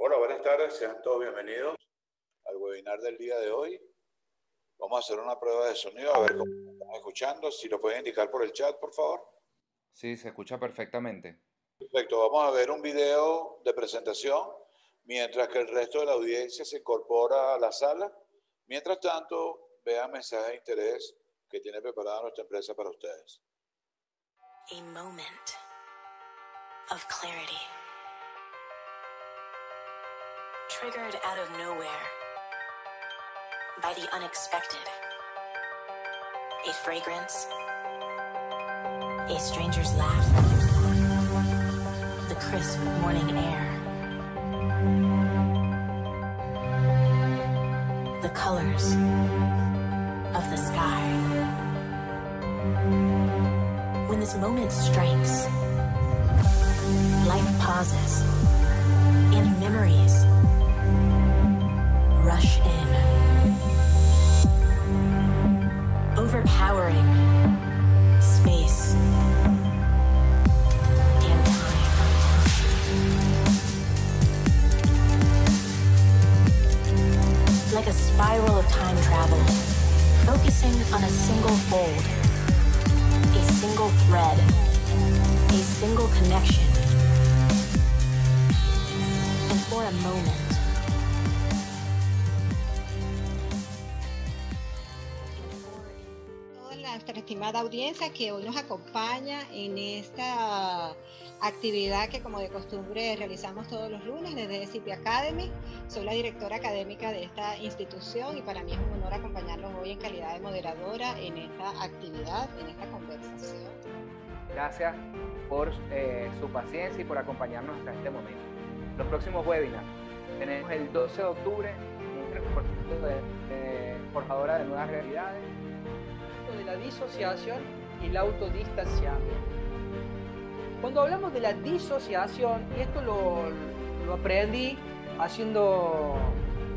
Hola, buenas tardes, sean todos bienvenidos al webinar del día de hoy. Vamos a hacer una prueba de sonido, a ver cómo están escuchando. Si lo pueden indicar por el chat, por favor. Sí, se escucha perfectamente. Perfecto, vamos a ver un video de presentación mientras que el resto de la audiencia se incorpora a la sala. Mientras tanto, vean mensajes de interés que tiene preparada nuestra empresa para ustedes. A moment of clarity. Triggered out of nowhere by the unexpected. A fragrance, a stranger's laugh, the crisp morning air, the colors of the sky. When this moment strikes, life pauses and memories rush in, overpowering space and time. Like a spiral of time travel, focusing on a single fold, a single thread, a single connection. And for a moment, nuestra estimada audiencia que hoy nos acompaña en esta actividad que, como de costumbre, realizamos todos los lunes desde SCP Academy. Soy la directora académica de esta institución y para mí es un honor acompañarlos hoy en calidad de moderadora en esta actividad, en esta conversación. Gracias por su paciencia y por acompañarnos hasta este momento. Los próximos webinars tenemos el 12 de octubre, forjadora de nuevas realidades, de la disociación y el autodistanciamiento. Cuando hablamos de la disociación, y esto lo aprendí haciendo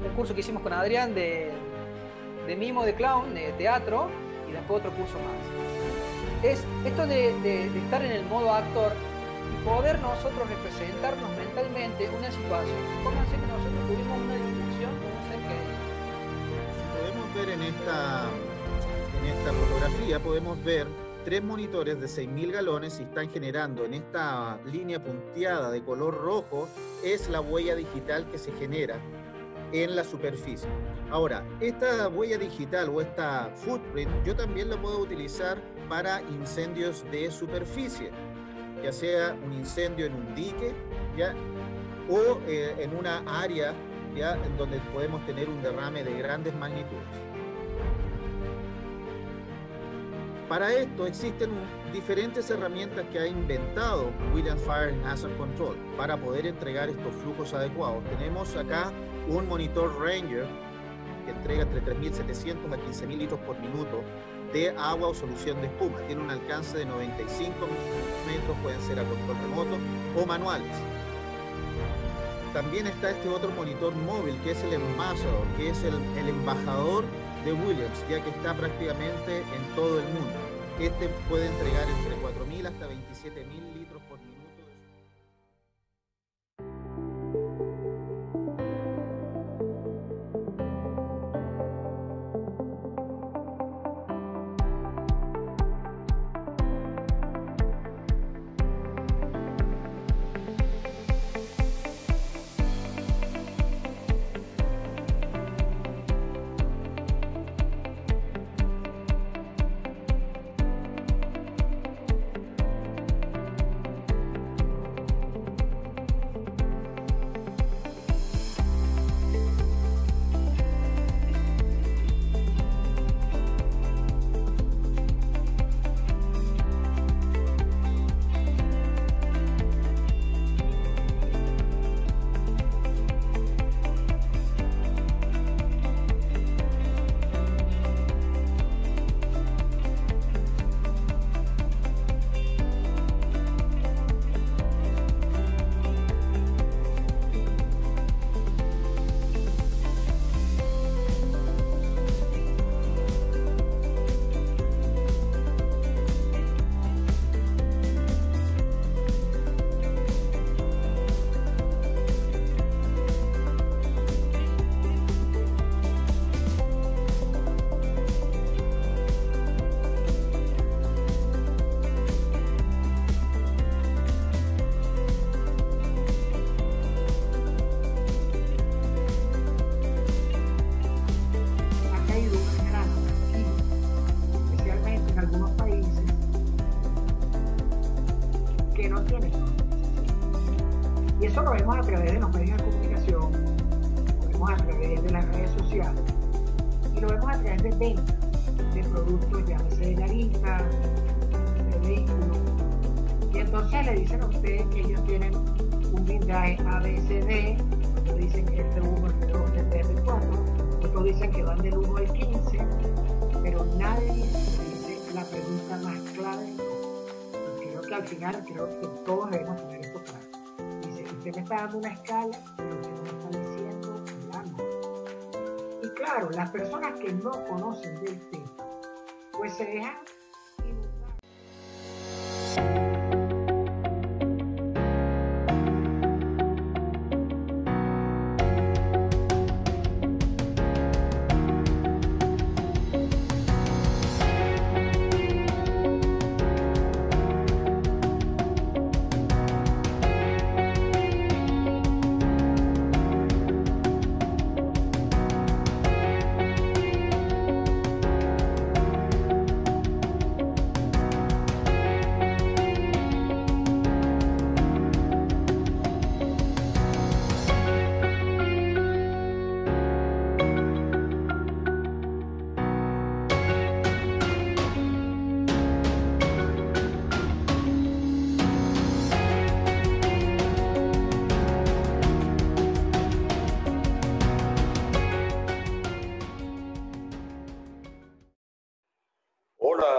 un curso que hicimos con Adrián de mimo, de clown, de teatro, y después otro curso más. Es esto de estar en el modo actor y poder nosotros representarnos mentalmente una situación. Supónganse que nosotros tuvimos una discusión con un ser querido. Si podemos ver en esta fotografía, podemos ver 3 monitores de 6.000 galones y están generando en esta línea punteada de color rojo, es la huella digital que se genera en la superficie. Ahora, esta huella digital o esta footprint yo también la puedo utilizar para incendios de superficie, ya sea un incendio en un dique, ¿ya? O en una área, ¿ya? En donde podemos tener un derrame de grandes magnitudes. Para esto existen diferentes herramientas que ha inventado Williams Fire and Hazard Control para poder entregar estos flujos adecuados. Tenemos acá un monitor Ranger que entrega entre 3.700 a 15.000 litros por minuto de agua o solución de espuma. Tiene un alcance de 95 metros, pueden ser a control remoto o manuales. También está este otro monitor móvil que es el Ambassador, que es el embajador de Williams, ya que está prácticamente en todo el mundo. Este puede entregar entre 4.000 hasta 27.000 litros por minuto. comercial. Y lo vemos a través de ventas de productos, llámese de naranja, de vehículos. Y entonces le dicen a ustedes que ellos tienen un blindaje ABCD, otros dicen que es F1, F2, F4, otros dicen que van del 1 al 15, pero nadie dice la pregunta más clave. Y creo que al final, creo que todos debemos tener esto claro. Dice, usted me está dando una escala, pero usted no me está diciendo la nota. Y claro, las personas que no conocen del tema, pues se dejan inundar.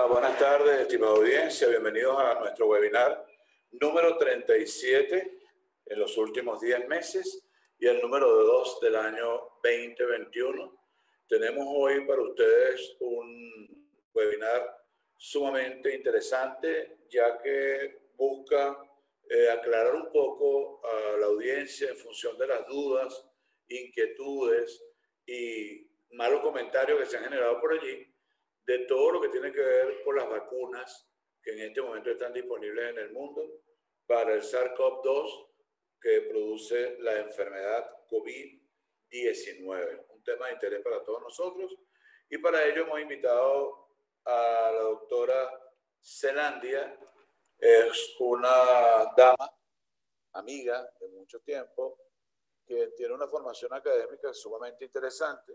Buenas tardes, estimada audiencia. Bienvenidos a nuestro webinar número 37 en los últimos 10 meses y el número 2 del año 2021. Tenemos hoy para ustedes un webinar sumamente interesante, ya que busca aclarar un poco a la audiencia en función de las dudas, inquietudes y malos comentarios que se han generado por allí, de todo lo que tiene que ver con las vacunas que en este momento están disponibles en el mundo para el SARS-CoV-2 que produce la enfermedad COVID-19. Un tema de interés para todos nosotros y para ello hemos invitado a la doctora Zelandia. Es una dama, amiga de mucho tiempo, que tiene una formación académica sumamente interesante.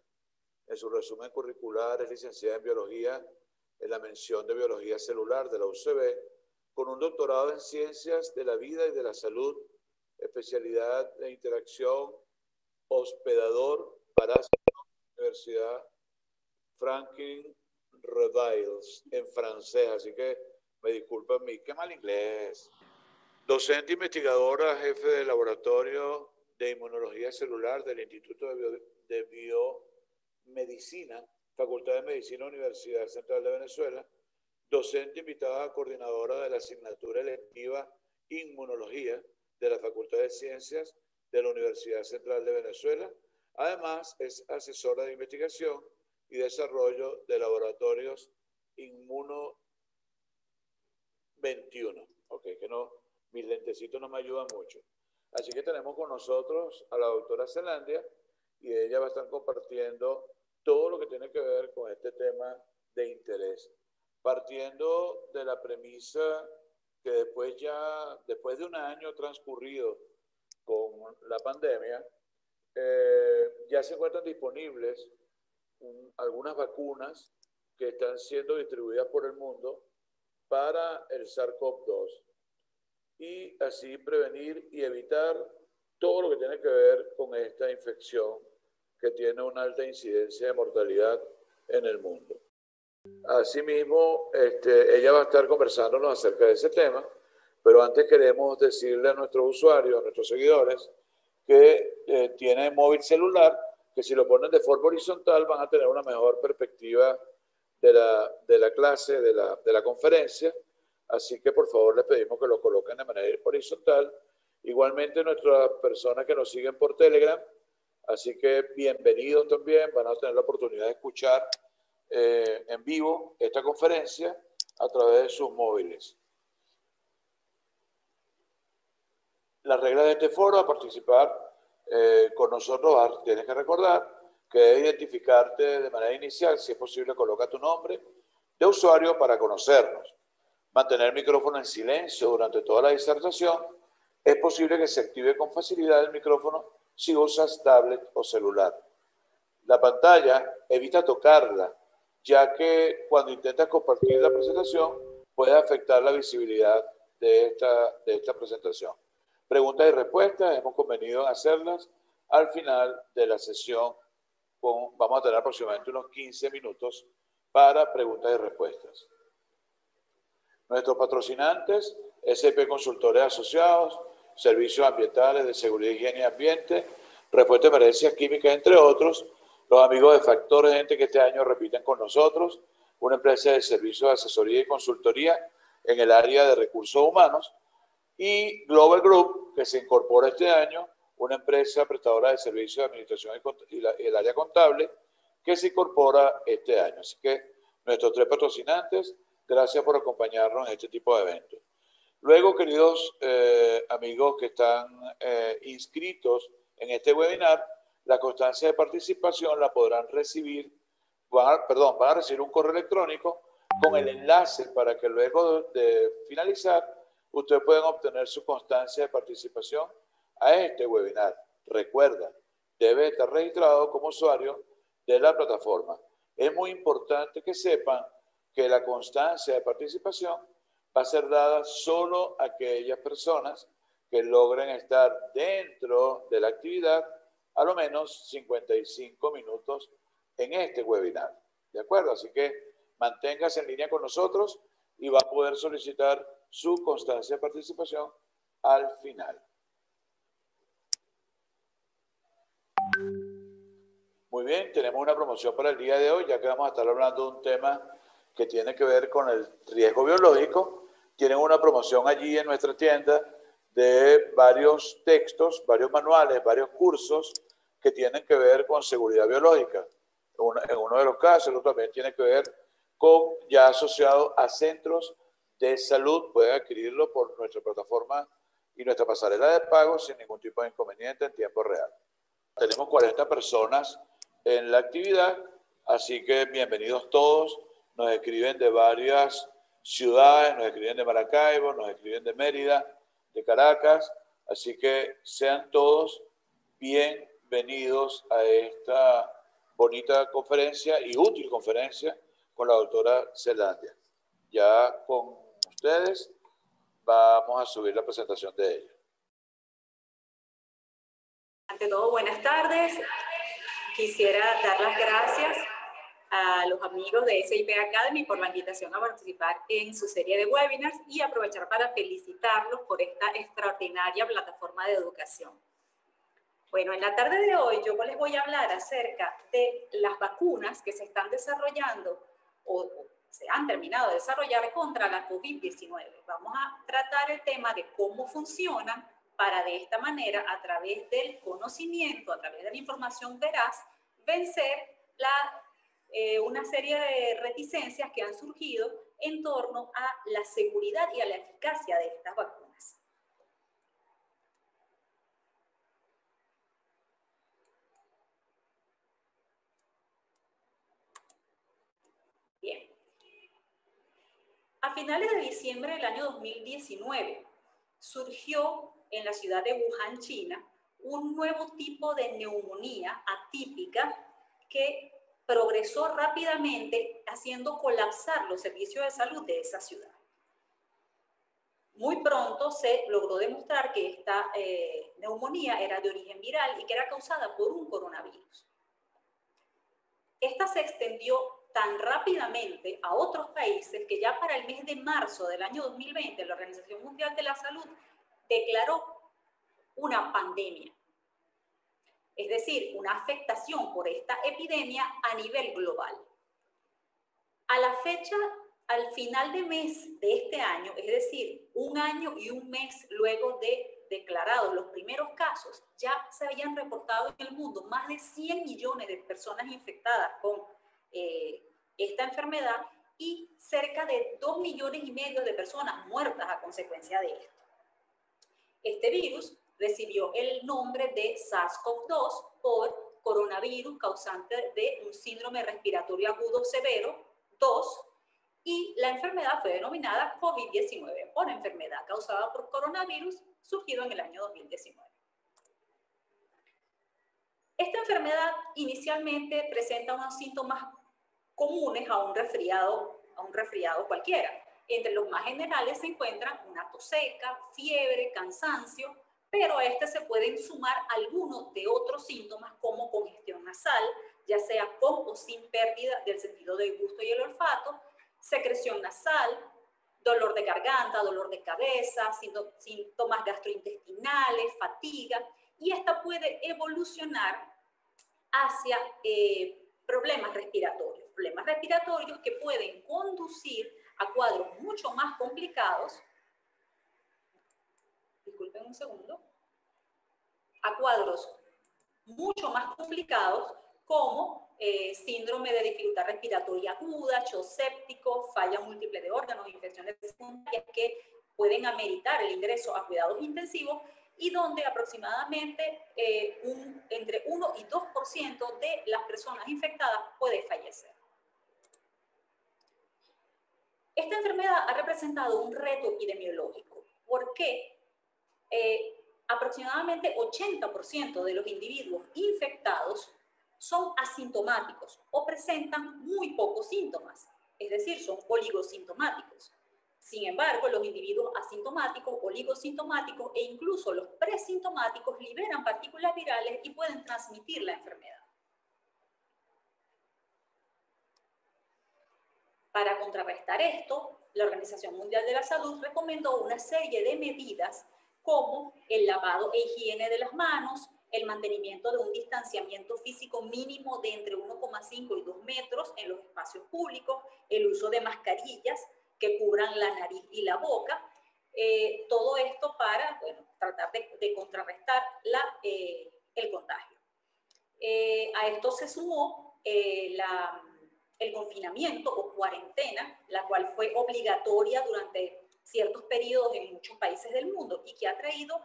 En su resumen curricular es licenciada en Biología, en la mención de Biología Celular de la UCB, con un doctorado en Ciencias de la Vida y de la Salud, especialidad de Interacción Hospedador-Parásito, Universidad Franklin Revels, en francés, así que me disculpan qué mal inglés. Docente investigadora, jefe del Laboratorio de Inmunología Celular del Instituto de Biomedicina, Facultad de Medicina, Universidad Central de Venezuela, docente invitada coordinadora de la asignatura electiva Inmunología de la Facultad de Ciencias de la Universidad Central de Venezuela. Además, es asesora de investigación y desarrollo de laboratorios Inmuno 21. Ok, que no, mis lentecitos no me ayudan mucho. Así que tenemos con nosotros a la doctora Zelandia y ella va a estar compartiendo todo lo que tiene que ver con este tema de interés. Partiendo de la premisa que después de un año transcurrido con la pandemia, ya se encuentran disponibles algunas vacunas que están siendo distribuidas por el mundo para el SARS-CoV-2 y así prevenir y evitar todo lo que tiene que ver con esta infección que tiene una alta incidencia de mortalidad en el mundo. Asimismo, ella va a estar conversándonos acerca de ese tema, pero antes queremos decirle a nuestros usuarios, a nuestros seguidores, que tienen móvil celular, que si lo ponen de forma horizontal van a tener una mejor perspectiva de la clase, de la conferencia. Así que por favor les pedimos que lo coloquen de manera horizontal. Igualmente nuestras personas que nos siguen por Telegram, así que bienvenidos también, van a tener la oportunidad de escuchar en vivo esta conferencia a través de sus móviles. Las reglas de este foro a participar con nosotros, tienes que recordar que debes identificarte de manera inicial, si es posible coloca tu nombre de usuario para conocernos. Mantener el micrófono en silencio durante toda la disertación. Es posible que se active con facilidad el micrófono si usas tablet o celular. la pantalla, evita tocarla, ya que cuando intentas compartir la presentación puede afectar la visibilidad de esta presentación. Preguntas y respuestas, hemos convenido en hacerlas al final de la sesión. Vamos a tener aproximadamente unos 15 minutos para preguntas y respuestas. Nuestros patrocinantes, SAP Consultores Asociados, Servicios Ambientales de Seguridad, Higiene y Ambiente, Respuesta de Emergencias Químicas, entre otros. Los amigos de Factores, gente que este año repiten con nosotros, una empresa de servicios de asesoría y consultoría en el área de recursos humanos. Y Global Group, que se incorpora este año, una empresa prestadora de servicios de administración y el área contable, que se incorpora este año. Así que nuestros 3 patrocinantes, gracias por acompañarnos en este tipo de eventos. Luego, queridos amigos que están inscritos en este webinar, la constancia de participación la podrán recibir, van a recibir un correo electrónico con el enlace para que luego de finalizar, ustedes puedan obtener su constancia de participación a este webinar. Recuerda, debe estar registrado como usuario de la plataforma. Es muy importante que sepan que la constancia de participación va a ser dada solo a aquellas personas que logren estar dentro de la actividad a lo menos 55 minutos en este webinar. ¿De acuerdo? Así que manténgase en línea con nosotros y va a poder solicitar su constancia de participación al final. Muy bien, tenemos una promoción para el día de hoy, ya que vamos a estar hablando de un tema que tiene que ver con el riesgo biológico. Tienen una promoción allí en nuestra tienda de varios textos, varios manuales, varios cursos que tienen que ver con seguridad biológica. En uno de los casos, el otro también tiene que ver con ya asociado a centros de salud. Pueden adquirirlo por nuestra plataforma y nuestra pasarela de pago sin ningún tipo de inconveniente en tiempo real. Tenemos 40 personas en la actividad, así que bienvenidos todos. Nos escriben de varias ciudades, nos escriben de Maracaibo, nos escriben de Mérida, de Caracas, así que sean todos bienvenidos a esta bonita conferencia y útil conferencia con la doctora Zelandia. Ya con ustedes vamos a subir la presentación de ella. Ante todo, buenas tardes. Quisiera dar las gracias a los amigos de SAP Academy por la invitación a participar en su serie de webinars y aprovechar para felicitarlos por esta extraordinaria plataforma de educación. Bueno, en la tarde de hoy yo les voy a hablar acerca de las vacunas que se están desarrollando o se han terminado de desarrollar contra la COVID-19. Vamos a tratar el tema de cómo funcionan para de esta manera, a través del conocimiento, a través de la información veraz, vencer una serie de reticencias que han surgido en torno a la seguridad y a la eficacia de estas vacunas. Bien. A finales de diciembre del año 2019 surgió en la ciudad de Wuhan, China, un nuevo tipo de neumonía atípica que progresó rápidamente, haciendo colapsar los servicios de salud de esa ciudad. Muy pronto se logró demostrar que esta neumonía era de origen viral y que era causada por un coronavirus. Esta se extendió tan rápidamente a otros países que ya para el mes de marzo del año 2020 la Organización Mundial de la Salud declaró una pandemia. Es decir, una afectación por esta epidemia a nivel global. A la fecha, al final de mes de este año, es decir, un año y un mes luego de declarados los primeros casos, ya se habían reportado en el mundo más de 100 millones de personas infectadas con esta enfermedad y cerca de 2,5 millones de personas muertas a consecuencia de esto. Este virus recibió el nombre de SARS-CoV-2 por coronavirus causante de un síndrome respiratorio agudo severo 2 y la enfermedad fue denominada COVID-19 por enfermedad causada por coronavirus surgido en el año 2019. Esta enfermedad inicialmente presenta unos síntomas comunes a un resfriado cualquiera. Entre los más generales se encuentran una tos seca, fiebre, cansancio, pero a este se pueden sumar algunos de otros síntomas como congestión nasal, ya sea con o sin pérdida del sentido del gusto y el olfato, secreción nasal, dolor de garganta, dolor de cabeza, síntomas gastrointestinales, fatiga, y esta puede evolucionar hacia problemas respiratorios que pueden conducir a cuadros mucho más complicados, disculpen un segundo, a cuadros mucho más complicados como síndrome de dificultad respiratoria aguda, shock séptico, falla múltiple de órganos, infecciones secundarias que pueden ameritar el ingreso a cuidados intensivos y donde aproximadamente entre 1 y 2% de las personas infectadas puede fallecer. Esta enfermedad ha representado un reto epidemiológico porque aproximadamente 80% de los individuos infectados son asintomáticos o presentan muy pocos síntomas, es decir, son oligosintomáticos. Sin embargo, los individuos asintomáticos, oligosintomáticos e incluso los presintomáticos liberan partículas virales y pueden transmitir la enfermedad. Para contrarrestar esto, la Organización Mundial de la Salud recomendó una serie de medidas como el lavado e higiene de las manos, el mantenimiento de un distanciamiento físico mínimo de entre 1,5 y 2 metros en los espacios públicos, el uso de mascarillas que cubran la nariz y la boca, todo esto para tratar de contrarrestar el contagio. A esto se sumó el confinamiento o cuarentena, la cual fue obligatoria durante ciertos periodos en muchos países del mundo y que ha traído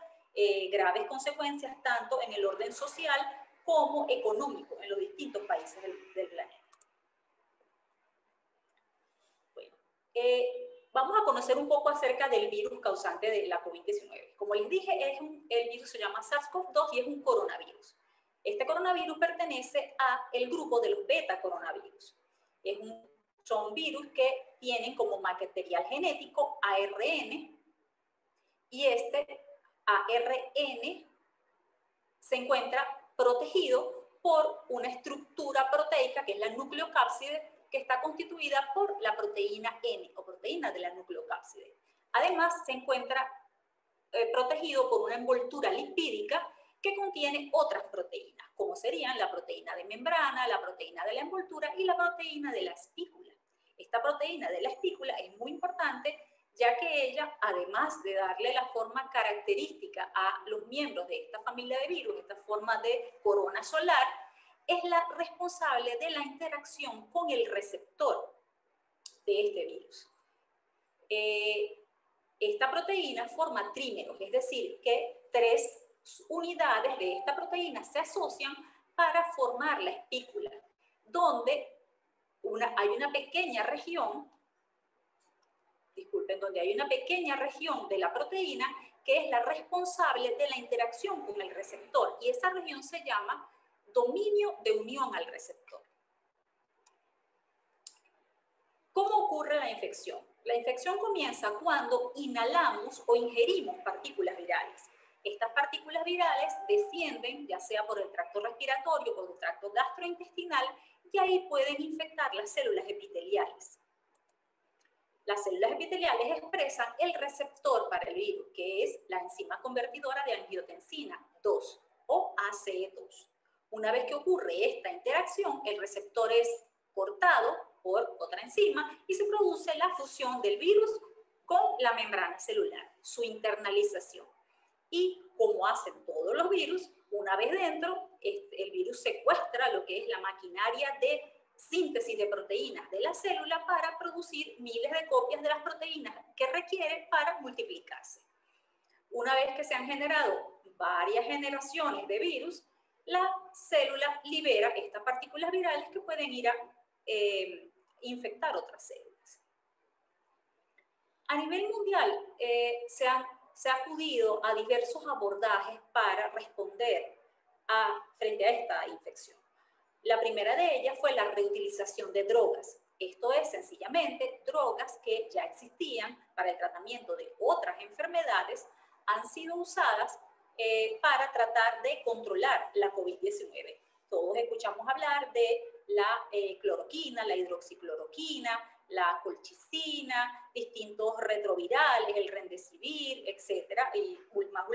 graves consecuencias tanto en el orden social como económico en los distintos países del planeta. Bueno, vamos a conocer un poco acerca del virus causante de la COVID-19. Como les dije, el virus se llama SARS-CoV-2 y es un coronavirus. Este coronavirus pertenece al grupo de los beta coronavirus. Son virus que tienen como material genético ARN y este ARN se encuentra protegido por una estructura proteica que es la nucleocápside que está constituida por la proteína N o proteína de la nucleocápside. Además se encuentra protegido por una envoltura lipídica que contiene otras proteínas, como serían la proteína de membrana, la proteína de la envoltura y la proteína de la espícula. Esta proteína de la espícula es muy importante ya que ella, además de darle la forma característica a los miembros de esta familia de virus, esta forma de corona solar, es la responsable de la interacción con el receptor de este virus. Esta proteína forma trímeros, es decir, que 3 unidades de esta proteína se asocian para formar la espícula, donde hay una pequeña región, donde hay una pequeña región de la proteína que es la responsable de la interacción con el receptor, y esa región se llama dominio de unión al receptor. ¿Cómo ocurre la infección? La infección comienza cuando inhalamos o ingerimos partículas virales. Estas partículas virales descienden ya sea por el tracto respiratorio o por el tracto gastrointestinal y ahí pueden infectar las células epiteliales. Las células epiteliales expresan el receptor para el virus, que es la enzima convertidora de angiotensina 2 o ACE2. Una vez que ocurre esta interacción, el receptor es cortado por otra enzima y se produce la fusión del virus con la membrana celular, su internalización. Y como hacen todos los virus, una vez dentro, el virus secuestra lo que es la maquinaria de síntesis de proteínas de la célula para producir miles de copias de las proteínas que requiere para multiplicarse. Una vez que se han generado varias generaciones de virus, la célula libera estas partículas virales que pueden ir a infectar otras células. A nivel mundial se ha acudido a diversos abordajes para responder frente a esta infección. La primera de ellas fue la reutilización de drogas. Esto es sencillamente drogas que ya existían para el tratamiento de otras enfermedades, han sido usadas para tratar de controlar la COVID-19. Todos escuchamos hablar de la cloroquina, la hidroxicloroquina, la colchicina, distintos retrovirales, el remdesivir, etcétera, y más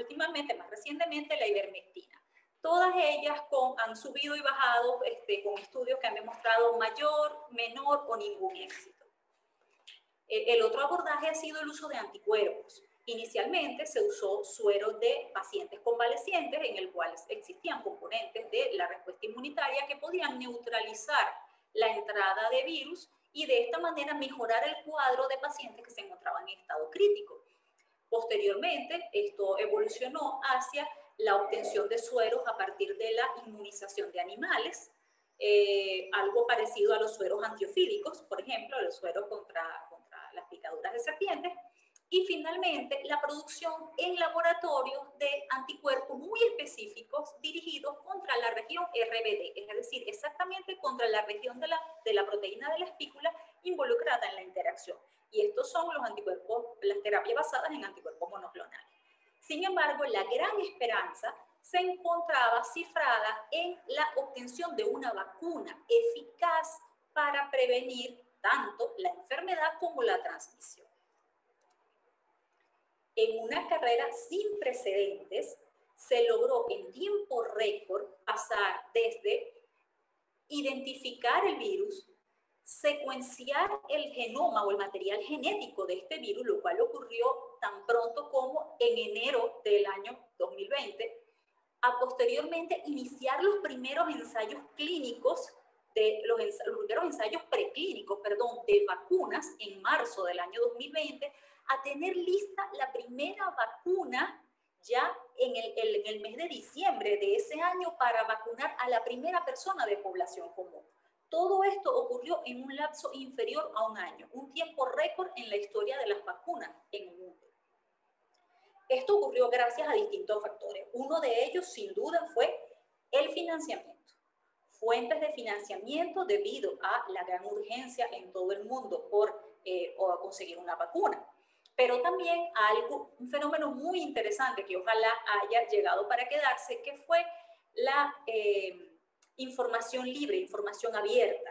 recientemente la ivermectina. Todas ellas han subido y bajado con estudios que han demostrado mayor, menor o ningún éxito. El otro abordaje ha sido el uso de anticuerpos. Inicialmente se usó suero de pacientes convalecientes en el cual existían componentes de la respuesta inmunitaria que podían neutralizar la entrada de virus y de esta manera mejorar el cuadro de pacientes que se encontraban en estado crítico. Posteriormente, esto evolucionó hacia la obtención de sueros a partir de la inmunización de animales, algo parecido a los sueros antiofídicos, por ejemplo, los sueros contra las picaduras de serpientes, y finalmente la producción en laboratorio de anticuerpos muy específicos dirigidos contra la región RBD, es decir, exactamente contra la región de la proteína de la espícula involucrada en la interacción. Y estos son los anticuerpos, las terapias basadas en anticuerpos monoclonales. Sin embargo, la gran esperanza se encontraba cifrada en la obtención de una vacuna eficaz para prevenir tanto la enfermedad como la transmisión. En una carrera sin precedentes, se logró en tiempo récord pasar desde identificar el virus, secuenciar el genoma o el material genético de este virus, lo cual ocurrió tan pronto como en enero del año 2020, a posteriormente iniciar los primeros ensayos clínicos, los primeros ensayos preclínicos, de vacunas en marzo del año 2020, a tener lista la primera vacuna ya en el mes de diciembre de ese año para vacunar a la primera persona de población común. Todo esto ocurrió en un lapso inferior a un año, un tiempo récord en la historia de las vacunas en el mundo. Esto ocurrió gracias a distintos factores. Uno de ellos, sin duda, fue el financiamiento. Fuentes de financiamiento debido a la gran urgencia en todo el mundo por conseguir una vacuna. Pero también un fenómeno muy interesante que ojalá haya llegado para quedarse, que fue la información libre, información abierta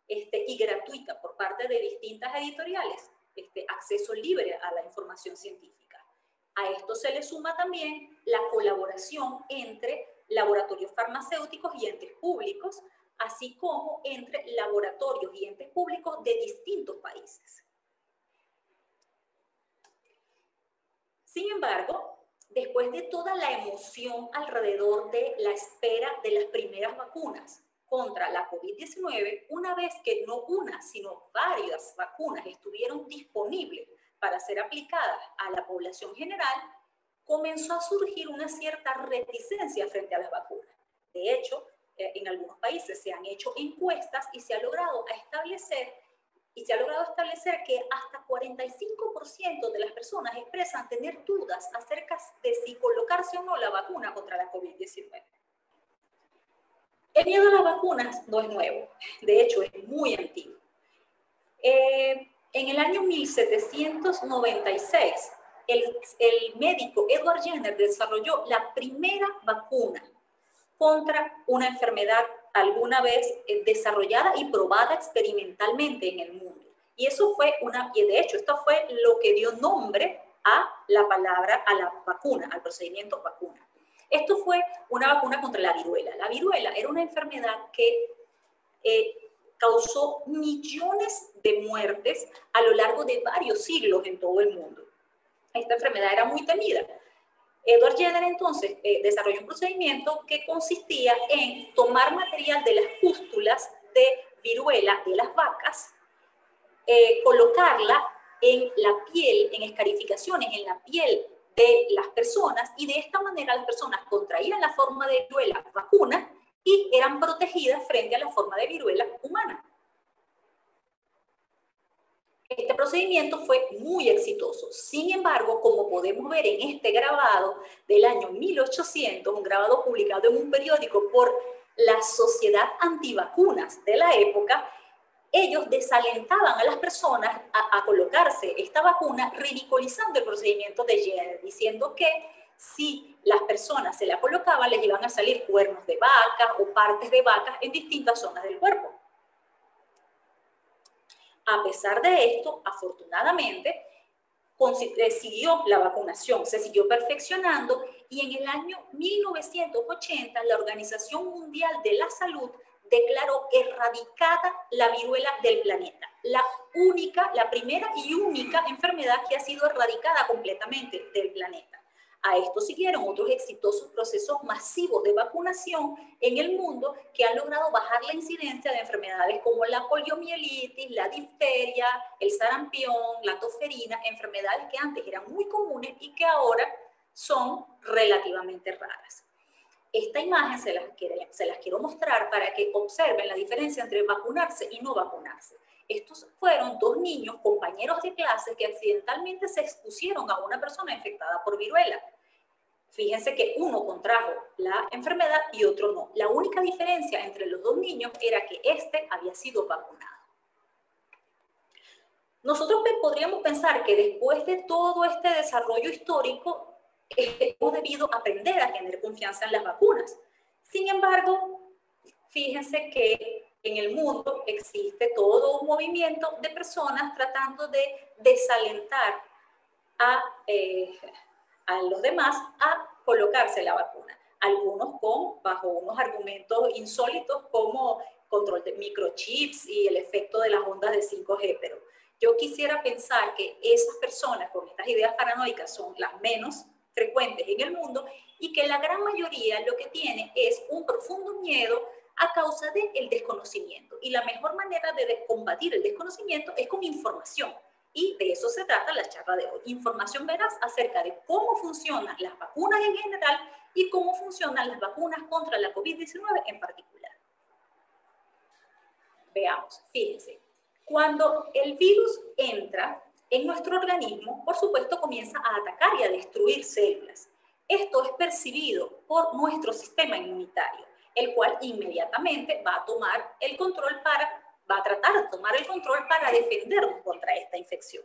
y gratuita por parte de distintas editoriales, acceso libre a la información científica. A esto se le suma también la colaboración entre laboratorios farmacéuticos y entes públicos, así como entre laboratorios y entes públicos de distintos países. Sin embargo, después de toda la emoción alrededor de la espera de las primeras vacunas contra la COVID-19, una vez que no una, sino varias vacunas estuvieron disponibles para ser aplicadas a la población general, comenzó a surgir una cierta reticencia frente a las vacunas. De hecho, en algunos países se han hecho encuestas y se ha logrado establecer que hasta 45% de las personas expresan tener dudas acerca de si colocarse o no la vacuna contra la COVID-19. El miedo a las vacunas no es nuevo, de hecho es muy antiguo. En el año 1796, el médico Edward Jenner desarrolló la primera vacuna contra una enfermedad alguna vez desarrollada y probada experimentalmente en el mundo. Y eso fue de hecho, esto fue lo que dio nombre a la vacuna, al procedimiento vacuna. Esto fue una vacuna contra la viruela. La viruela era una enfermedad que causó millones de muertes a lo largo de varios siglos en todo el mundo. Esta enfermedad era muy temida. Edward Jenner entonces desarrolló un procedimiento que consistía en tomar material de las pústulas de viruela de las vacas, colocarla en la piel, en escarificaciones en la piel de las personas, y de esta manera las personas contraían la forma de viruela vacuna y eran protegidas frente a la forma de viruela humana. Este procedimiento fue muy exitoso. Sin embargo, como podemos ver en este grabado del año 1800, un grabado publicado en un periódico por la Sociedad Antivacunas de la época, ellos desalentaban a las personas a colocarse esta vacuna, ridiculizando el procedimiento de Jenner, diciendo que si las personas se la colocaban, les iban a salir cuernos de vaca o partes de vacas en distintas zonas del cuerpo. A pesar de esto, afortunadamente, siguió la vacunación, se siguió perfeccionando y en el año 1980 la Organización Mundial de la Salud declaró erradicada la viruela del planeta. La primera y única enfermedad que ha sido erradicada completamente del planeta. A esto siguieron otros exitosos procesos masivos de vacunación en el mundo que han logrado bajar la incidencia de enfermedades como la poliomielitis, la difteria, el sarampión, la tosferina, enfermedades que antes eran muy comunes y que ahora son relativamente raras. Esta imagen se las quiero mostrar para que observen la diferencia entre vacunarse y no vacunarse. Estos fueron dos niños, compañeros de clase, que accidentalmente se expusieron a una persona infectada por viruela. Fíjense que uno contrajo la enfermedad y otro no. La única diferencia entre los dos niños era que este había sido vacunado. Nosotros podríamos pensar que después de todo este desarrollo histórico, hemos debido aprender a tener confianza en las vacunas. Sin embargo, fíjense que en el mundo existe todo un movimiento de personas tratando de desalentar a los demás a colocarse la vacuna. Algunos bajo unos argumentos insólitos como control de microchips y el efecto de las ondas de 5G, pero yo quisiera pensar que esas personas con estas ideas paranoicas son las menos frecuentes en el mundo y que la gran mayoría lo que tiene es un profundo miedo a causa del desconocimiento. Y la mejor manera de combatir el desconocimiento es con información. Y de eso se trata la charla de hoy. Información veraz acerca de cómo funcionan las vacunas en general y cómo funcionan las vacunas contra la COVID-19 en particular. Veamos, fíjense. Cuando el virus entra en nuestro organismo, por supuesto comienza a atacar y a destruir células. Esto es percibido por nuestro sistema inmunitario, el cual inmediatamente va a tomar el control va a tratar de tomar el control para defendernos contra esta infección.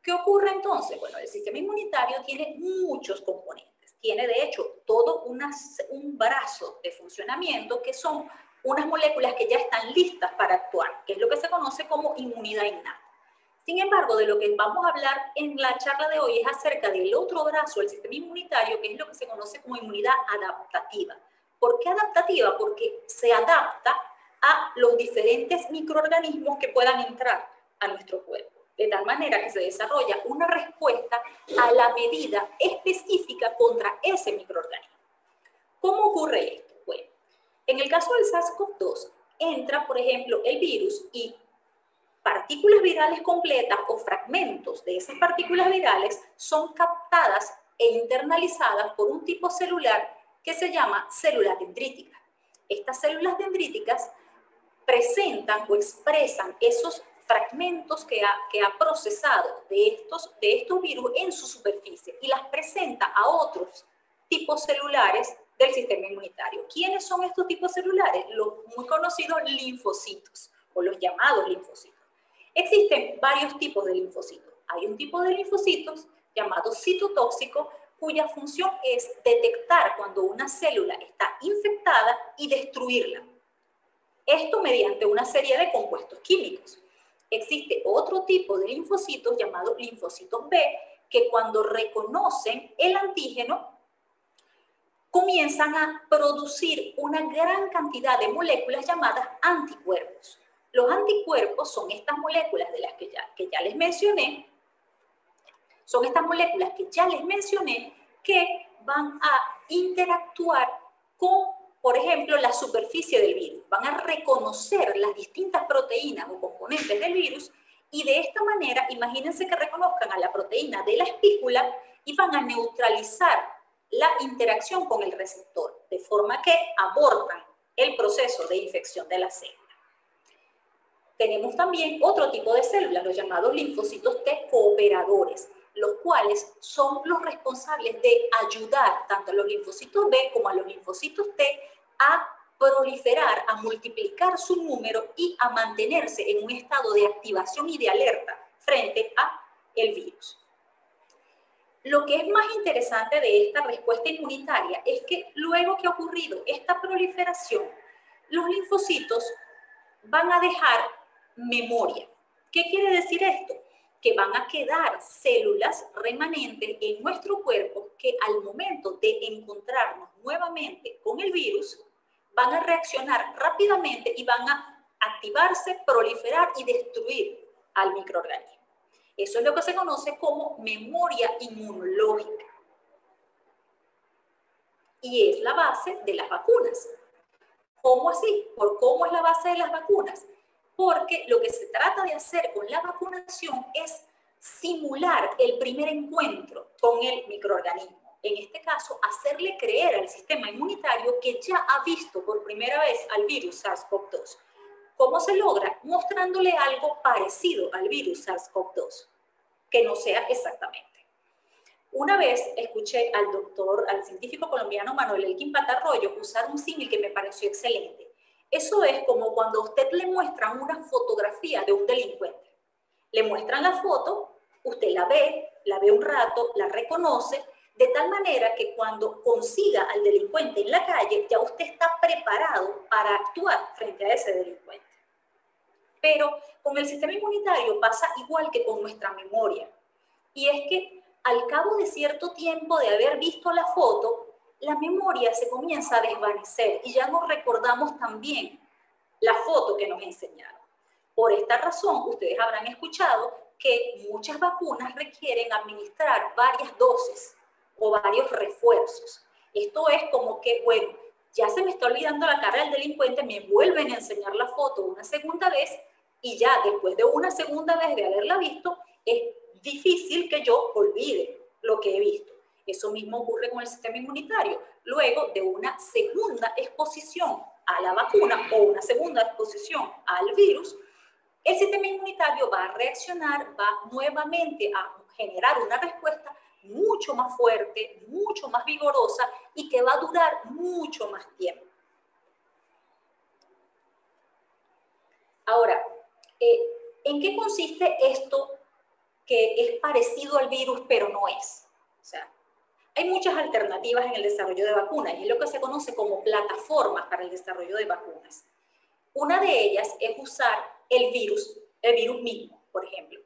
¿Qué ocurre entonces? Bueno, el sistema inmunitario tiene muchos componentes. Tiene, de hecho, todo un brazo de funcionamiento que son unas moléculas que ya están listas para actuar, que es lo que se conoce como inmunidad innata. Sin embargo, de lo que vamos a hablar en la charla de hoy es acerca del otro brazo del sistema inmunitario, que es lo que se conoce como inmunidad adaptativa. ¿Por qué adaptativa? Porque se adapta a los diferentes microorganismos que puedan entrar a nuestro cuerpo, de tal manera que se desarrolla una respuesta a la medida específica contra ese microorganismo. ¿Cómo ocurre esto? Bueno, en el caso del SARS-CoV-2 entra, por ejemplo, el virus y partículas virales completas o fragmentos de esas partículas virales son captadas e internalizadas por un tipo celular que se llama célula dendrítica. Estas células dendríticas presentan o expresan esos fragmentos que ha procesado de estos virus en su superficie y las presenta a otros tipos celulares del sistema inmunitario. ¿Quiénes son estos tipos celulares? Los muy conocidos linfocitos o los llamados linfocitos. Existen varios tipos de linfocitos. Hay un tipo de linfocitos llamado citotóxico, cuya función es detectar cuando una célula está infectada y destruirla. Esto mediante una serie de compuestos químicos. Existe otro tipo de linfocitos llamados linfocitos B, que cuando reconocen el antígeno, comienzan a producir una gran cantidad de moléculas llamadas anticuerpos. Los anticuerpos son estas moléculas de las que ya les mencioné, que van a interactuar con, por ejemplo, la superficie del virus. Van a reconocer las distintas proteínas o componentes del virus y de esta manera, imagínense que reconozcan a la proteína de la espícula y van a neutralizar la interacción con el receptor, de forma que abortan el proceso de infección de la célula. tenemos también otro tipo de células, los llamados linfocitos T cooperadores, los cuales son los responsables de ayudar tanto a los linfocitos B como a los linfocitos T a proliferar, a multiplicar su número y a mantenerse en un estado de activación y de alerta frente a el virus. Lo que es más interesante de esta respuesta inmunitaria es que luego que ha ocurrido esta proliferación, los linfocitos van a dejar memoria. ¿Qué quiere decir esto? Que van a quedar células remanentes en nuestro cuerpo que al momento de encontrarnos nuevamente con el virus, van a reaccionar rápidamente y van a activarse, proliferar y destruir al microorganismo. Eso es lo que se conoce como memoria inmunológica. Y es la base de las vacunas. ¿Cómo así? ¿Por cómo es la base de las vacunas? Porque lo que se trata de hacer con la vacunación es simular el primer encuentro con el microorganismo. En este caso, hacerle creer al sistema inmunitario que ya ha visto por primera vez al virus SARS-CoV-2. ¿Cómo se logra? Mostrándole algo parecido al virus SARS-CoV-2, que no sea exactamente. Una vez escuché al científico colombiano Manuel Elkin Patarroyo usar un símil que me pareció excelente. Eso es como cuando a usted le muestran una fotografía de un delincuente. Le muestran la foto, usted la ve un rato, la reconoce, de tal manera que cuando consiga al delincuente en la calle, ya usted está preparado para actuar frente a ese delincuente. Pero con el sistema inmunitario pasa igual que con nuestra memoria. Y es que al cabo de cierto tiempo de haber visto la foto, la memoria se comienza a desvanecer y ya no recordamos tan bien la foto que nos enseñaron. Por esta razón, ustedes habrán escuchado que muchas vacunas requieren administrar varias dosis o varios refuerzos. Esto es como que, bueno, ya se me está olvidando la cara del delincuente, me vuelven a enseñar la foto una segunda vez y ya después de una segunda vez de haberla visto, es difícil que yo olvide lo que he visto. Eso mismo ocurre con el sistema inmunitario. Luego de una segunda exposición a la vacuna o una segunda exposición al virus, el sistema inmunitario va a reaccionar, va nuevamente a generar una respuesta mucho más fuerte, mucho más vigorosa y que va a durar mucho más tiempo. Ahora, ¿en qué consiste esto que es parecido al virus pero no es? O sea, hay muchas alternativas en el desarrollo de vacunas y es lo que se conoce como plataformas para el desarrollo de vacunas. Una de ellas es usar el virus mismo, por ejemplo.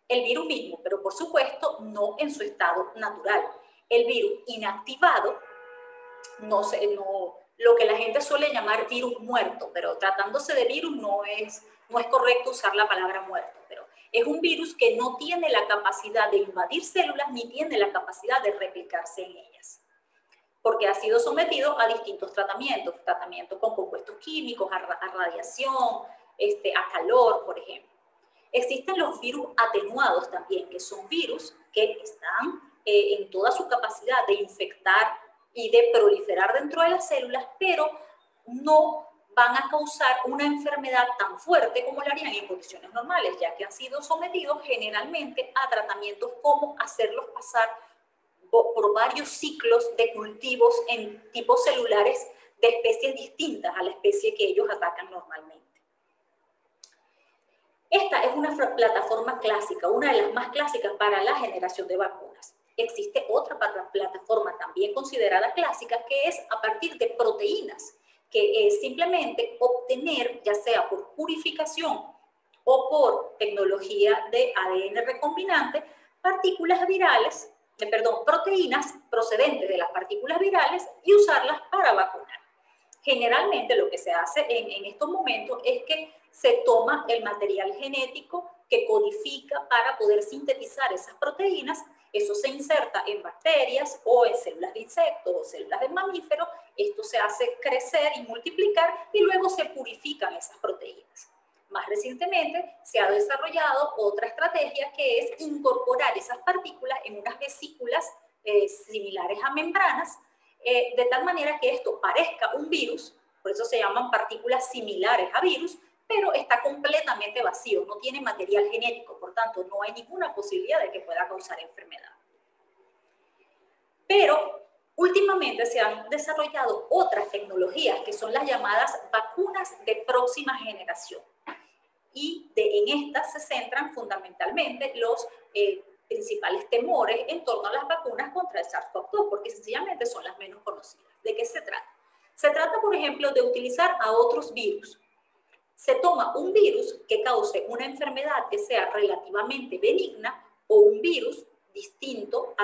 El virus mismo, pero por supuesto no en su estado natural. El virus inactivado, lo que la gente suele llamar virus muerto, pero tratándose de virus no es correcto usar la palabra muerto, pero es un virus que no tiene la capacidad de invadir células ni tiene la capacidad de replicarse en ellas, porque ha sido sometido a distintos tratamientos con compuestos químicos, a radiación, a calor, por ejemplo. Existen los virus atenuados también, que son virus que están en toda su capacidad de infectar y de proliferar dentro de las células, pero no van a causar una enfermedad tan fuerte como lo harían en condiciones normales, ya que han sido sometidos generalmente a tratamientos como hacerlos pasar por varios ciclos de cultivos en tipos celulares de especies distintas a la especie que ellos atacan normalmente. Esta es una plataforma clásica, una de las más clásicas para la generación de vacunas. Existe otra plataforma también considerada clásica que es a partir de proteínas, que es simplemente obtener, ya sea por purificación o por tecnología de ADN recombinante, proteínas procedentes de las partículas virales y usarlas para vacunar. Generalmente lo que se hace en estos momentos es que se toma el material genético que codifica para poder sintetizar esas proteínas. Eso se inserta en bacterias o en células de insectos o células de mamíferos. Esto se hace crecer y multiplicar y luego se purifican esas proteínas. Más recientemente se ha desarrollado otra estrategia que es incorporar esas partículas en unas vesículas similares a membranas, de tal manera que esto parezca un virus, por eso se llaman partículas similares a virus, pero está completamente vacío, no tiene material genético, por tanto, no hay ninguna posibilidad de que pueda causar enfermedad. Pero últimamente se han desarrollado otras tecnologías que son las llamadas vacunas de próxima generación. Y en estas se centran fundamentalmente los principales temores en torno a las vacunas contra el SARS-CoV-2, porque sencillamente son las menos conocidas. ¿De qué se trata? Se trata, por ejemplo, de utilizar a otros virus. Se toma un virus que cause una enfermedad que sea relativamente benigna o un virus distinto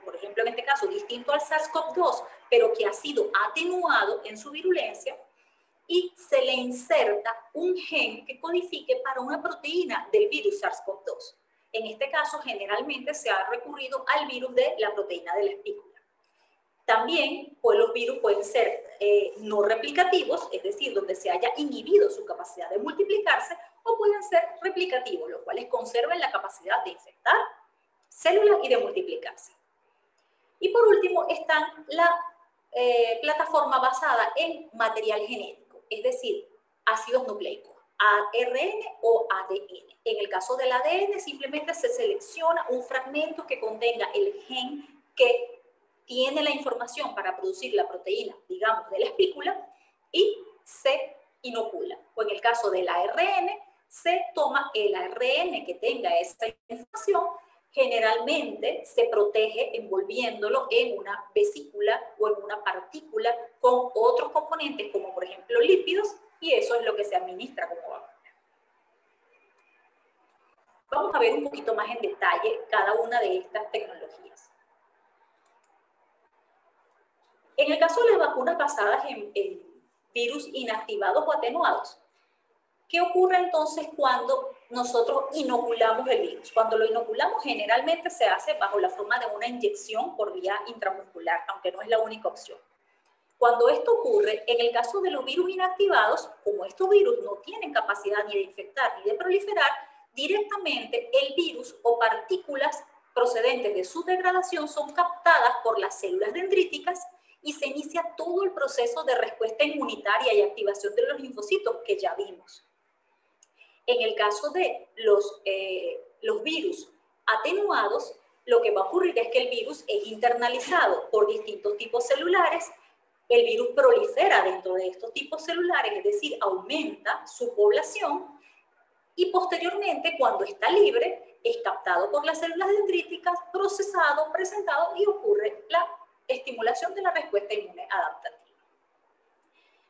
por ejemplo, en este caso, distinto al SARS-CoV-2, pero que ha sido atenuado en su virulencia, y se le inserta un gen que codifique para una proteína del virus SARS-CoV-2. En este caso, generalmente se ha recurrido al virus de la proteína de la espícula. También, pues, los virus pueden ser no replicativos, es decir, donde se haya inhibido su capacidad de multiplicarse, o pueden ser replicativos, los cuales conservan la capacidad de infectar células y de multiplicarse. Y por último están la plataforma basada en material genético, es decir, ácidos nucleicos, ARN o ADN. En el caso del ADN simplemente se selecciona un fragmento que contenga el gen que tiene la información para producir la proteína, digamos, de la espícula, y se inocula. O en el caso del ARN, se toma el ARN que tenga esa información. Generalmente se protege envolviéndolo en una vesícula o en una partícula con otros componentes, como por ejemplo lípidos, y eso es lo que se administra como vacuna. Vamos a ver un poquito más en detalle cada una de estas tecnologías. En el caso de las vacunas basadas en virus inactivados o atenuados, ¿qué ocurre entonces cuando nosotros inoculamos el virus? Cuando lo inoculamos, generalmente se hace bajo la forma de una inyección por vía intramuscular, aunque no es la única opción. Cuando esto ocurre, en el caso de los virus inactivados, como estos virus no tienen capacidad ni de infectar ni de proliferar, directamente el virus o partículas procedentes de su degradación son captadas por las células dendríticas y se inicia todo el proceso de respuesta inmunitaria y activación de los linfocitos que ya vimos. En el caso de los virus atenuados, lo que va a ocurrir es que el virus es internalizado por distintos tipos celulares, el virus prolifera dentro de estos tipos celulares, es decir, aumenta su población, y posteriormente, cuando está libre, es captado por las células dendríticas, procesado, presentado, y ocurre la estimulación de la respuesta inmune adaptativa.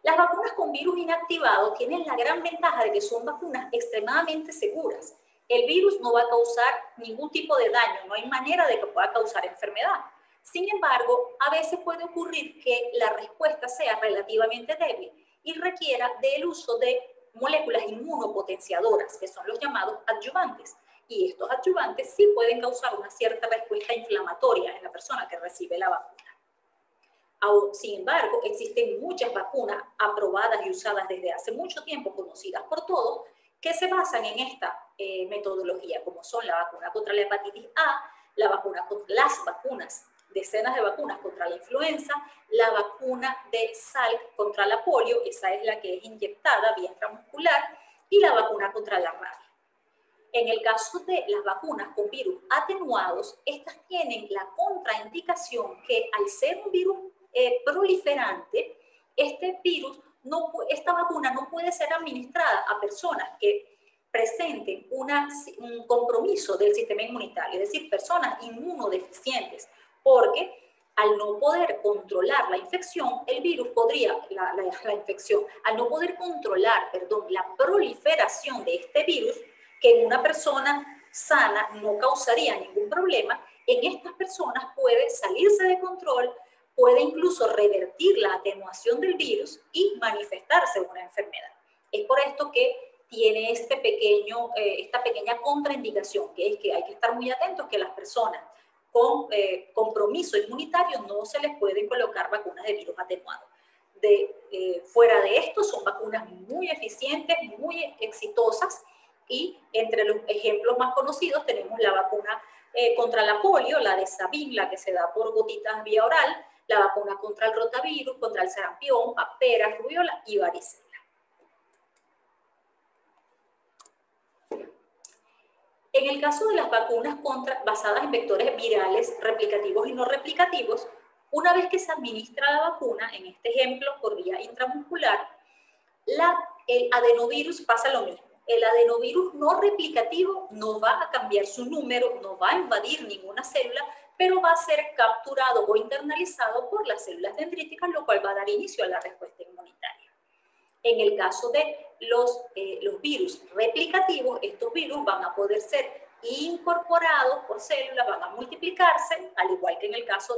Las vacunas con virus inactivado tienen la gran ventaja de que son vacunas extremadamente seguras. El virus no va a causar ningún tipo de daño, no hay manera de que pueda causar enfermedad. Sin embargo, a veces puede ocurrir que la respuesta sea relativamente débil y requiera del uso de moléculas inmunopotenciadoras, que son los llamados adyuvantes. Y estos adyuvantes sí pueden causar una cierta respuesta inflamatoria en la persona que recibe la vacuna. Sin embargo, existen muchas vacunas aprobadas y usadas desde hace mucho tiempo, conocidas por todos, que se basan en esta metodología, como son la vacuna contra la hepatitis A, las vacunas, decenas de vacunas contra la influenza, la vacuna de Salk contra la polio, esa es la que es inyectada vía intramuscular, y la vacuna contra la rabia. En el caso de las vacunas con virus atenuados, estas tienen la contraindicación que al ser un virus proliferante, esta vacuna no puede ser administrada a personas que presenten un compromiso del sistema inmunitario, es decir, personas inmunodeficientes, porque al no poder controlar la infección, el virus podría, al no poder controlar, la proliferación de este virus, que en una persona sana no causaría ningún problema, en estas personas puede salirse de control, puede incluso revertir la atenuación del virus y manifestarse una enfermedad. Es por esto que tiene esta pequeña contraindicación, que es que hay que estar muy atentos que las personas con compromiso inmunitario no se les pueden colocar vacunas de virus atenuado. Fuera de esto, son vacunas muy eficientes, muy exitosas, y entre los ejemplos más conocidos tenemos la vacuna contra la polio, la de Sabin, la que se da por gotitas vía oral, la vacuna contra el rotavirus, contra el sarampión, paperas, rubiola y varicela. En el caso de las vacunas basadas en vectores virales replicativos y no replicativos, una vez que se administra la vacuna, en este ejemplo por vía intramuscular, el adenovirus pasa lo mismo. El adenovirus no replicativo no va a cambiar su número, no va a invadir ninguna célula, pero va a ser capturado o internalizado por las células dendríticas, lo cual va a dar inicio a la respuesta inmunitaria. En el caso de los virus replicativos, estos virus van a poder ser incorporados por células, van a multiplicarse, al igual que en el caso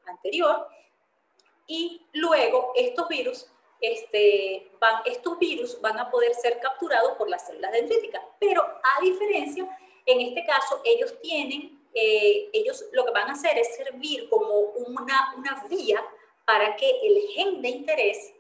anterior, y luego estos virus van a poder ser capturados por las células dendríticas, pero a diferencia, en este caso, ellos lo que van a hacer es servir como una vía para que el gen de interés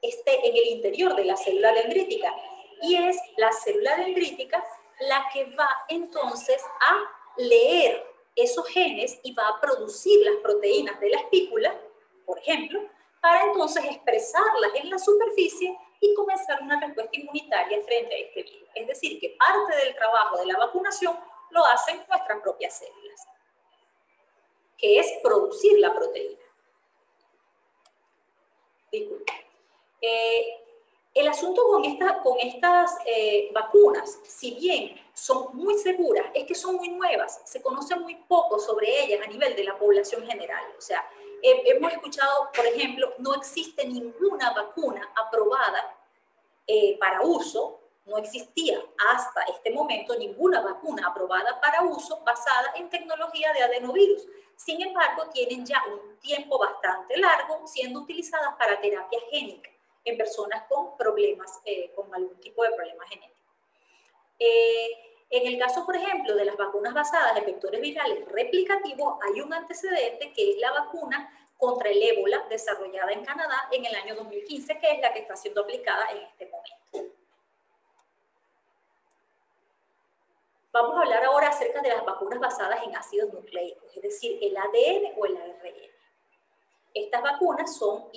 esté en el interior de la célula dendrítica, y es la célula dendrítica la que va entonces a leer esos genes y va a producir las proteínas de la espícula, por ejemplo, para entonces expresarlas en la superficie y comenzar una respuesta inmunitaria frente a este virus. Es decir, que parte del trabajo de la vacunación lo hacen nuestras propias células, que es producir la proteína. Disculpe. El asunto con estas vacunas, si bien son muy seguras, es que son muy nuevas, se conoce muy poco sobre ellas a nivel de la población general. O sea, hemos escuchado, por ejemplo, no existe ninguna vacuna aprobada para uso, no existía hasta este momento ninguna vacuna aprobada para uso basada en tecnología de adenovirus. Sin embargo, tienen ya un tiempo bastante largo siendo utilizadas para terapia génica en personas con problemas, con algún tipo de problema genético. En el caso, por ejemplo, de las vacunas basadas en vectores virales replicativos, hay un antecedente que es la vacuna contra el ébola desarrollada en Canadá en el año 2015, que es la que está siendo aplicada en este momento. Vamos a hablar ahora acerca de las vacunas basadas en ácidos nucleicos, es decir, el ADN o el ARN. Estas vacunas son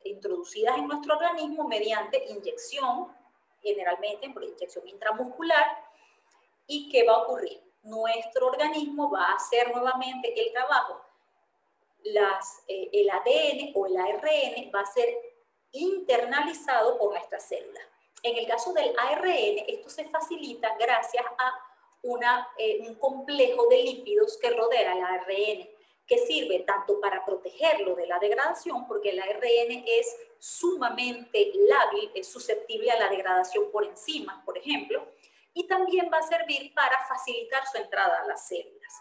introducidas en nuestro organismo mediante inyección, generalmente por inyección intramuscular. ¿Y qué va a ocurrir? Nuestro organismo va a hacer nuevamente el trabajo. El ADN o el ARN va a ser internalizado por nuestras células. En el caso del ARN, esto se facilita gracias a un complejo de lípidos que rodea el ARN, que sirve tanto para protegerlo de la degradación, porque el ARN es sumamente lábil, es susceptible a la degradación por enzimas, por ejemplo, y también va a servir para facilitar su entrada a las células.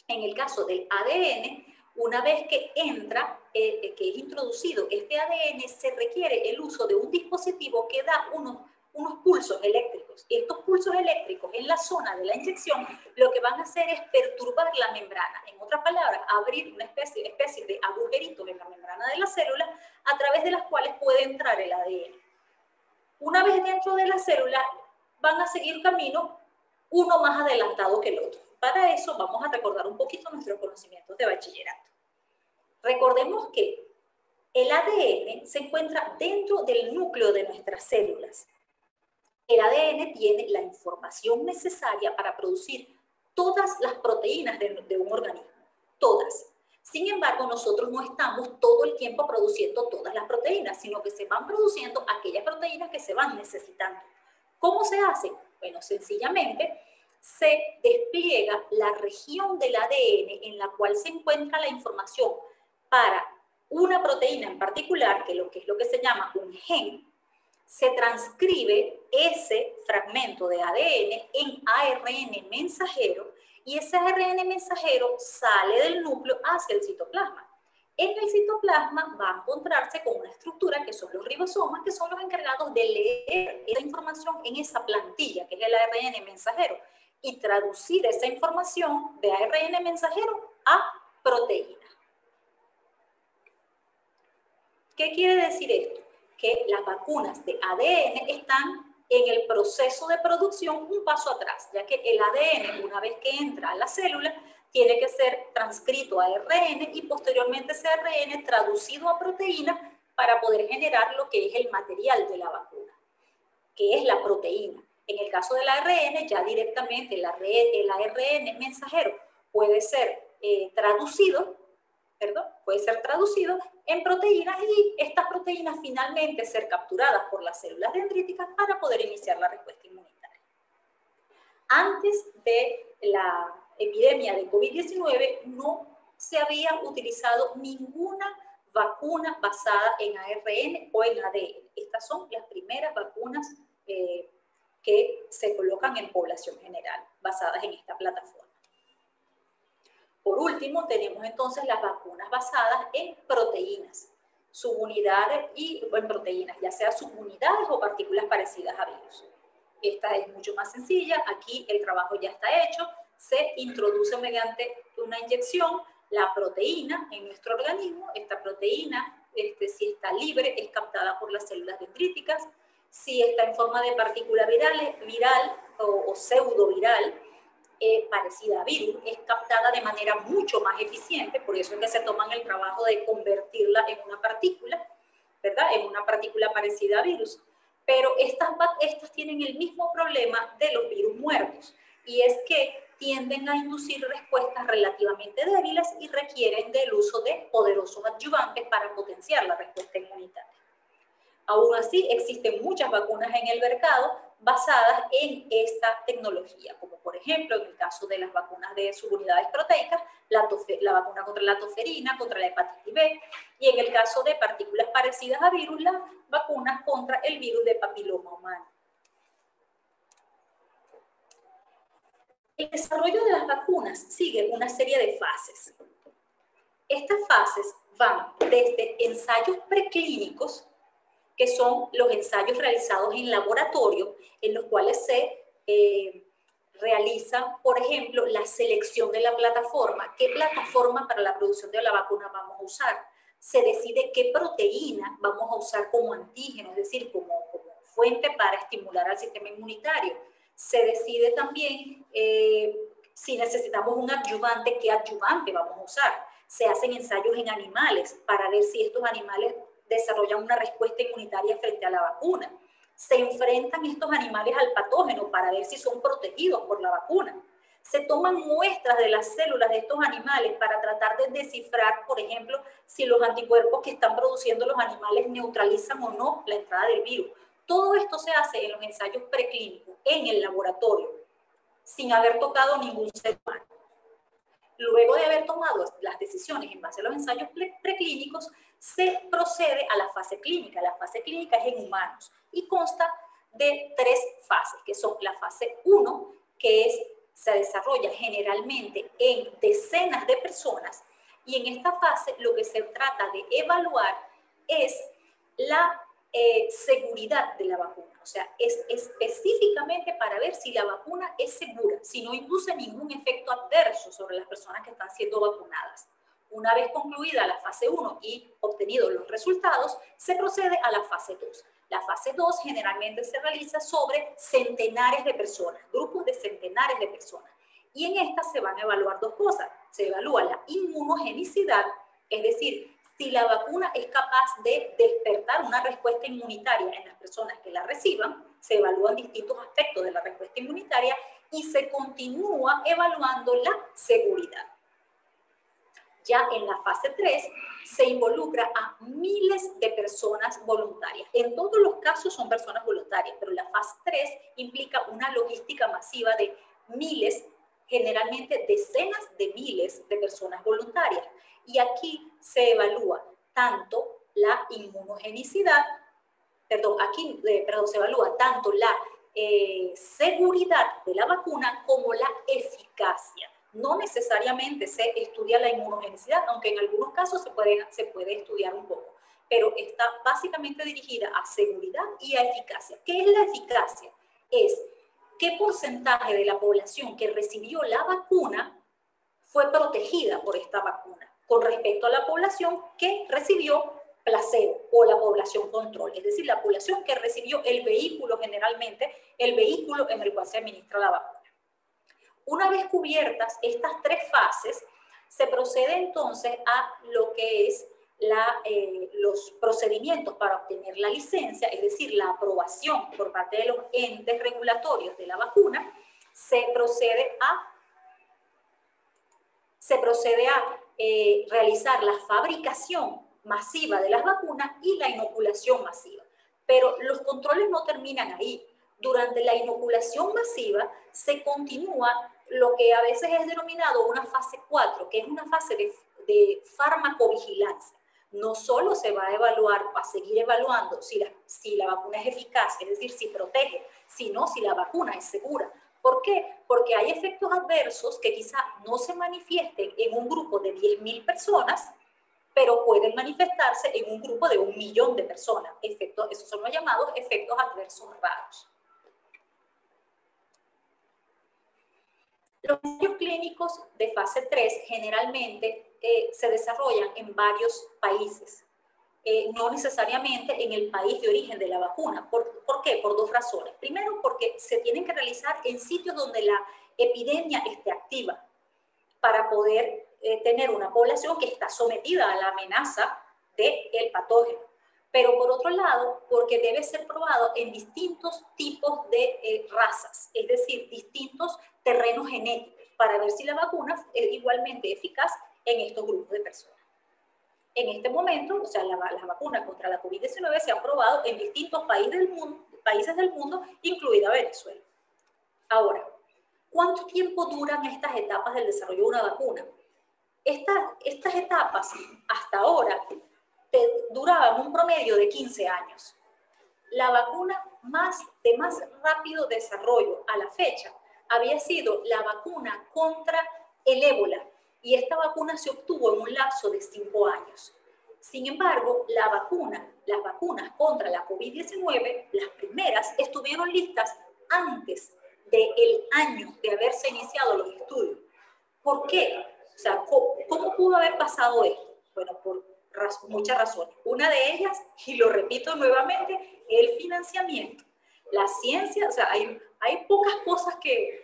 En el caso del ADN, una vez que entra, que es introducido este ADN, se requiere el uso de un dispositivo que da unos pulsos eléctricos. Y estos pulsos eléctricos en la zona de la inyección lo que van a hacer es perturbar la membrana. En otras palabras, abrir una especie de agujeritos en la membrana de la célula a través de las cuales puede entrar el ADN. Una vez dentro de la célula, van a seguir camino uno más adelantado que el otro. Para eso vamos a recordar un poquito nuestros conocimientos de bachillerato. Recordemos que el ADN se encuentra dentro del núcleo de nuestras células. El ADN tiene la información necesaria para producir todas las proteínas de un organismo, todas. Sin embargo, nosotros no estamos todo el tiempo produciendo todas las proteínas, sino que se van produciendo aquellas proteínas que se van necesitando. ¿Cómo se hace? Bueno, sencillamente se despliega la región del ADN en la cual se encuentra la información para una proteína en particular, que es lo que se llama un gen. Se transcribe ese fragmento de ADN en ARN mensajero y ese ARN mensajero sale del núcleo hacia el citoplasma. En el citoplasma va a encontrarse con una estructura que son los ribosomas, que son los encargados de leer esa información en esa plantilla, que es el ARN mensajero, y traducir esa información de ARN mensajero a proteína. ¿Qué quiere decir esto? Que las vacunas de ADN están en el proceso de producción un paso atrás, ya que el ADN, una vez que entra a la célula, tiene que ser transcrito a ARN y posteriormente ese ARN traducido a proteína para poder generar lo que es el material de la vacuna, que es la proteína. En el caso del ARN, ya directamente el ARN mensajero puede ser traducido en proteínas y estas proteínas finalmente ser capturadas por las células dendríticas para poder iniciar la respuesta inmunitaria. Antes de la epidemia de COVID-19 no se había utilizado ninguna vacuna basada en ARN o en ADN. Estas son las primeras vacunas que se colocan en población general, basadas en esta plataforma. Por último, tenemos entonces las vacunas basadas en proteínas, subunidades y en proteínas, ya sea subunidades o partículas parecidas a virus. Esta es mucho más sencilla, aquí el trabajo ya está hecho, se introduce mediante una inyección la proteína en nuestro organismo. Esta proteína, si está libre, es captada por las células dendríticas. Si está en forma de partícula viral o pseudoviral, parecida a virus, es captada de manera mucho más eficiente, por eso es que se toman el trabajo de convertirla en una partícula, ¿verdad? En una partícula parecida a virus. Pero estas tienen el mismo problema de los virus muertos, y es que tienden a inducir respuestas relativamente débiles y requieren del uso de poderosos adyuvantes para potenciar la respuesta inmunitaria. Aún así, existen muchas vacunas en el mercado basadas en esta tecnología, como por ejemplo en el caso de las vacunas de subunidades proteicas, la vacuna contra la toferina, contra la hepatitis B, y en el caso de partículas parecidas a virus, las vacunas contra el virus de papiloma humano. El desarrollo de las vacunas sigue una serie de fases. Estas fases van desde ensayos preclínicos, que son los ensayos realizados en laboratorio, en los cuales se realiza, por ejemplo, la selección de la plataforma. ¿Qué plataforma para la producción de la vacuna vamos a usar? Se decide qué proteína vamos a usar como antígeno, es decir, como fuente para estimular al sistema inmunitario. Se decide también si necesitamos un adyuvante, qué adyuvante vamos a usar. Se hacen ensayos en animales para ver si estos animales desarrollan una respuesta inmunitaria frente a la vacuna. Se enfrentan estos animales al patógeno para ver si son protegidos por la vacuna. Se toman muestras de las células de estos animales para tratar de descifrar, por ejemplo, si los anticuerpos que están produciendo los animales neutralizan o no la entrada del virus. Todo esto se hace en los ensayos preclínicos, en el laboratorio, sin haber tocado ningún ser humano. Luego de haber tomado las decisiones en base a los ensayos preclínicos, se procede a la fase clínica. La fase clínica es en humanos y consta de 3 fases, que son la fase 1, que se desarrolla generalmente en decenas de personas, y en esta fase lo que se trata de evaluar es la seguridad de la vacuna. O sea, es específicamente para ver si la vacuna es segura, si no induce ningún efecto adverso sobre las personas que están siendo vacunadas. Una vez concluida la fase 1 y obtenidos los resultados, se procede a la fase 2. La fase 2 generalmente se realiza sobre centenares de personas, grupos de centenares de personas. Y en esta se van a evaluar 2 cosas. Se evalúa la inmunogenicidad, es decir, si la vacuna es capaz de despertar una respuesta inmunitaria en las personas que la reciban. Se evalúan distintos aspectos de la respuesta inmunitaria y se continúa evaluando la seguridad. Ya en la fase 3 se involucra a miles de personas voluntarias. En todos los casos son personas voluntarias, pero la fase 3 implica una logística masiva de miles, generalmente decenas de miles de personas voluntarias. Y aquí se evalúa tanto la inmunogenicidad, se evalúa tanto la seguridad de la vacuna como la eficacia. No necesariamente se estudia la inmunogenicidad, aunque en algunos casos se puede estudiar un poco, pero está básicamente dirigida a seguridad y a eficacia. ¿Qué es la eficacia? Es qué porcentaje de la población que recibió la vacuna fue protegida por esta vacuna con respecto a la población que recibió placebo o la población control, es decir, la población que recibió el vehículo, generalmente el vehículo en el cual se administra la vacuna. Una vez cubiertas estas 3 fases, se procede entonces a lo que es los procedimientos para obtener la licencia, es decir, la aprobación por parte de los entes regulatorios de la vacuna, se procede a realizar la fabricación masiva de las vacunas y la inoculación masiva. Pero los controles no terminan ahí. Durante la inoculación masiva se continúa lo que a veces es denominado una fase 4, que es una fase de farmacovigilancia. No solo se va a evaluar, a seguir evaluando si la vacuna es eficaz, es decir, si protege, sino si la vacuna es segura. ¿Por qué? Porque hay efectos adversos que quizá no se manifiesten en un grupo de 10.000 personas, pero pueden manifestarse en un grupo de 1 millón de personas. Esos son los llamados efectos adversos raros. Los ensayos clínicos de fase 3 generalmente se desarrollan en varios países, no necesariamente en el país de origen de la vacuna. ¿Por qué? Por 2 razones. Primero, porque se tienen que realizar en sitios donde la epidemia esté activa para poder tener una población que está sometida a la amenaza del patógeno. Pero por otro lado, porque debe ser probado en distintos tipos de razas, es decir, distintos terrenos genéticos, para ver si la vacuna es igualmente eficaz en estos grupos de personas. En este momento, o sea, las vacunas contra la COVID-19 se han probado en distintos países del mundo, incluida Venezuela. Ahora, ¿cuánto tiempo duran estas etapas del desarrollo de una vacuna? Estas etapas, hasta ahora, duraban un promedio de 15 años. La vacuna de más rápido desarrollo a la fecha había sido la vacuna contra el ébola, y esta vacuna se obtuvo en un lapso de 5 años. Sin embargo, las vacunas contra la COVID-19, las primeras, estuvieron listas antes del año de haberse iniciado los estudios. ¿Por qué? O sea, ¿cómo pudo haber pasado esto? Bueno, por muchas razones. Una de ellas, y lo repito nuevamente, el financiamiento. La ciencia, o sea, hay pocas cosas que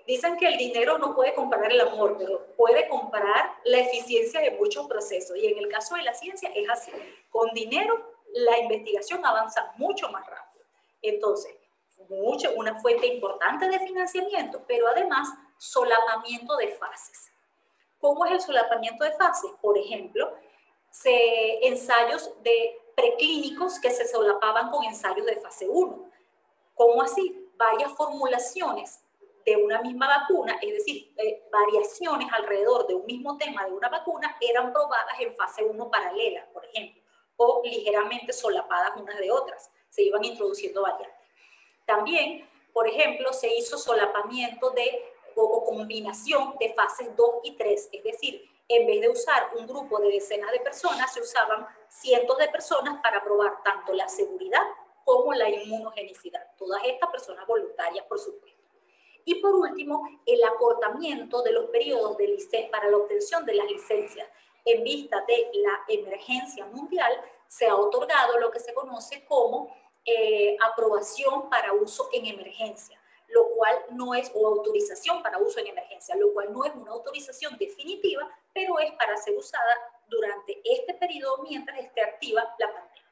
dicen que el dinero no puede comprar el amor, pero puede comprar la eficiencia de muchos procesos. Y en el caso de la ciencia es así. Con dinero, la investigación avanza mucho más rápido. Entonces, una fuente importante de financiamiento, pero además solapamiento de fases. ¿Cómo es el solapamiento de fases? Por ejemplo, ensayos preclínicos que se solapaban con ensayos de fase 1. ¿Cómo así? Varias formulaciones de una misma vacuna, es decir, variaciones alrededor de un mismo tema de una vacuna eran probadas en fase 1 paralela, por ejemplo, o ligeramente solapadas unas de otras. Se iban introduciendo variantes. También, por ejemplo, se hizo solapamiento o combinación de fases 2 y 3, es decir, en vez de usar un grupo de decenas de personas, se usaban cientos de personas para probar tanto la seguridad como la inmunogenicidad. Todas estas personas voluntarias, por supuesto. Y por último, el acortamiento de los periodos para la obtención de las licencias. En vista de la emergencia mundial, se ha otorgado lo que se conoce como aprobación para uso en emergencia, lo cual no es, o autorización para uso en emergencia, lo cual no es una autorización definitiva, pero es para ser usada durante este periodo mientras esté activa la pandemia.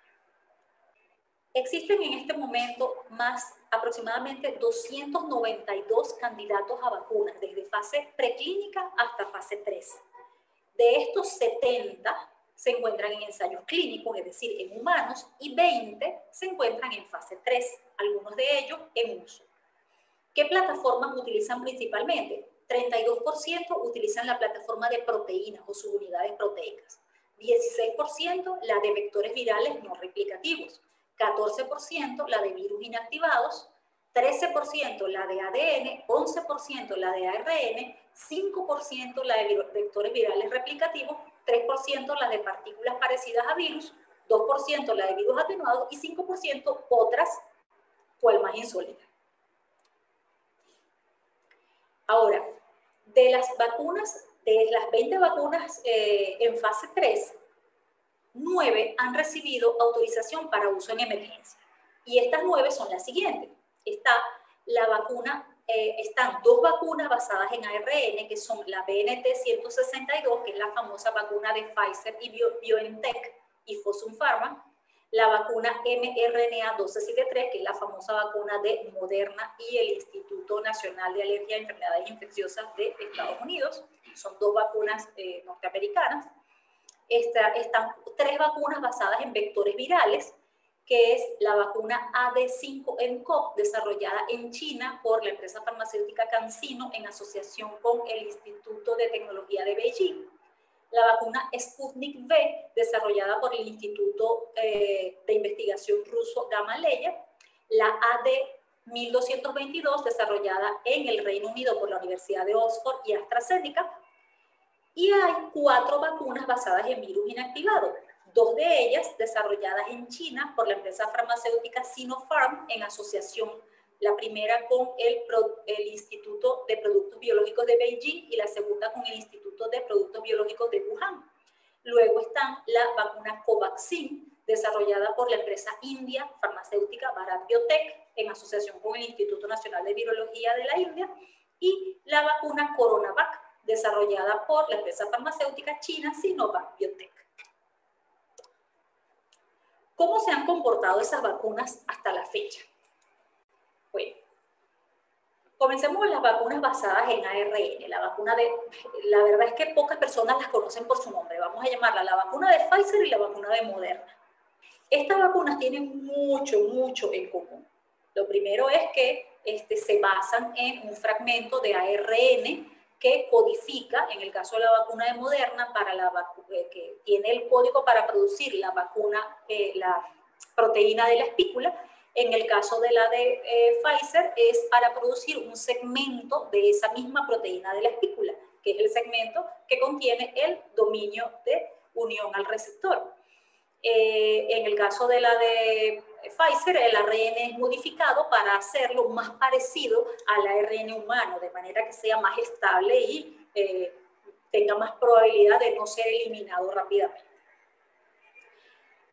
Existen en este momento aproximadamente 292 candidatos a vacunas, desde fase preclínica hasta fase 3. De estos, 70 se encuentran en ensayos clínicos, es decir, en humanos, y 20 se encuentran en fase 3, algunos de ellos en uso. ¿Qué plataformas utilizan principalmente? 32% utilizan la plataforma de proteínas o subunidades proteicas, 16% la de vectores virales no replicativos, 14% la de virus inactivados, 13% la de ADN, 11% la de ARN, 5% la de vectores virales replicativos, 3% las de partículas parecidas a virus, 2% la de virus atenuados y 5% otras, cual más insólita. Ahora, de las 20 vacunas en fase 3, 9 han recibido autorización para uso en emergencia. Y estas 9 son las siguientes. Está la vacuna están dos vacunas basadas en ARN, que son la BNT-162, que es la famosa vacuna de Pfizer y BioNTech y Fosun Pharma, la vacuna mRNA-1273, que es la famosa vacuna de Moderna y el Instituto Nacional de Alergia a Enfermedades Infecciosas de Estados Unidos. Son dos vacunas norteamericanas. Están tres vacunas basadas en vectores virales, que es la vacuna AD5-nCoV, desarrollada en China por la empresa farmacéutica CanSino en asociación con el Instituto de Tecnología de Beijing. La vacuna Sputnik V, desarrollada por el Instituto de Investigación ruso Gamaleya. La AD1222, desarrollada en el Reino Unido por la Universidad de Oxford y AstraZeneca. Y hay 4 vacunas basadas en virus inactivado. 2 de ellas desarrolladas en China por la empresa farmacéutica Sinopharm en asociación, la primera con el Instituto de Productos Biológicos de Beijing y la segunda con el Instituto de Productos Biológicos de Wuhan. Luego están la vacuna Covaxin, desarrollada por la empresa india farmacéutica Bharat Biotech en asociación con el Instituto Nacional de Virología de la India, y la vacuna Coronavac, desarrollada por la empresa farmacéutica china Sinovac Biotech. ¿Cómo se han comportado esas vacunas hasta la fecha? Bueno, comencemos con las vacunas basadas en ARN. La verdad es que pocas personas las conocen por su nombre. Vamos a llamarla la vacuna de Pfizer y la vacuna de Moderna. Estas vacunas tienen mucho en común. Lo primero es que se basan en un fragmento de ARN que codifica, en el caso de la vacuna de Moderna, que tiene el código para producir la vacuna, la proteína de la espícula. En el caso de la de Pfizer es para producir un segmento de esa misma proteína de la espícula, que es el segmento que contiene el dominio de unión al receptor. En el caso de la de Pfizer, el ARN es modificado para hacerlo más parecido al ARN humano, de manera que sea más estable y tenga más probabilidad de no ser eliminado rápidamente.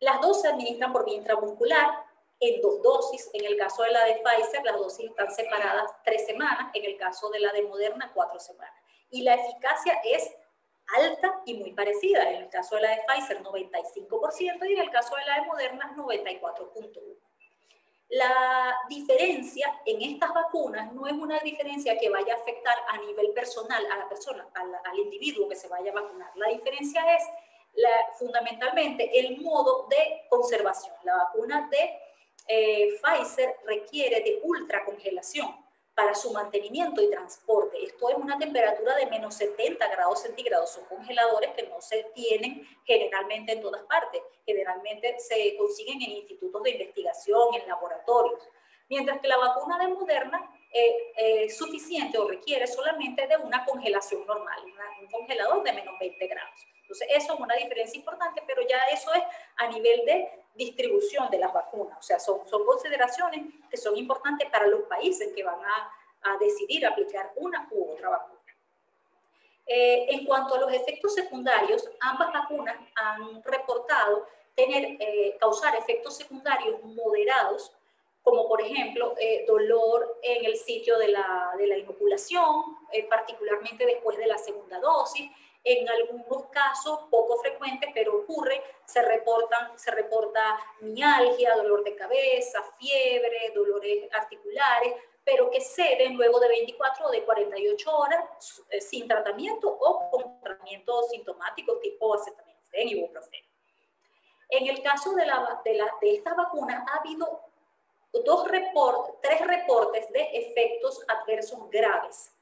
Las dos se administran por vía intramuscular en 2 dosis. En el caso de la de Pfizer, las dosis están separadas 3 semanas, en el caso de la de Moderna, 4 semanas. Y la eficacia es alta y muy parecida. En el caso de la de Pfizer, 95%, y en el caso de la de Moderna, 94.1%. La diferencia en estas vacunas no es una diferencia que vaya a afectar a nivel personal a la persona, al individuo que se vaya a vacunar. La diferencia es fundamentalmente el modo de conservación. La vacuna de Pfizer requiere de ultracongelación para su mantenimiento y transporte. Esto es una temperatura de menos 70 grados centígrados. Son congeladores que no se tienen generalmente en todas partes. Generalmente se consiguen en institutos de investigación, en laboratorios. Mientras que la vacuna de Moderna es suficiente o requiere solamente de una congelación normal, un congelador de menos 20 grados. Entonces, eso es una diferencia importante, pero ya eso es a nivel de distribución de las vacunas. O sea, son consideraciones que son importantes para los países que van a decidir aplicar una u otra vacuna. En cuanto a los efectos secundarios, ambas vacunas han reportado causar efectos secundarios moderados, como por ejemplo dolor en el sitio de la inoculación, particularmente después de la segunda dosis. En algunos casos, poco frecuentes, pero ocurre, se reporta mialgia, dolor de cabeza, fiebre, dolores articulares, pero que ceden luego de 24 o de 48 horas sin tratamiento o con tratamiento sintomático tipo acetaminofén y ibuprofeno. En el caso de estas vacunas ha habido 3 reportes de efectos adversos graves,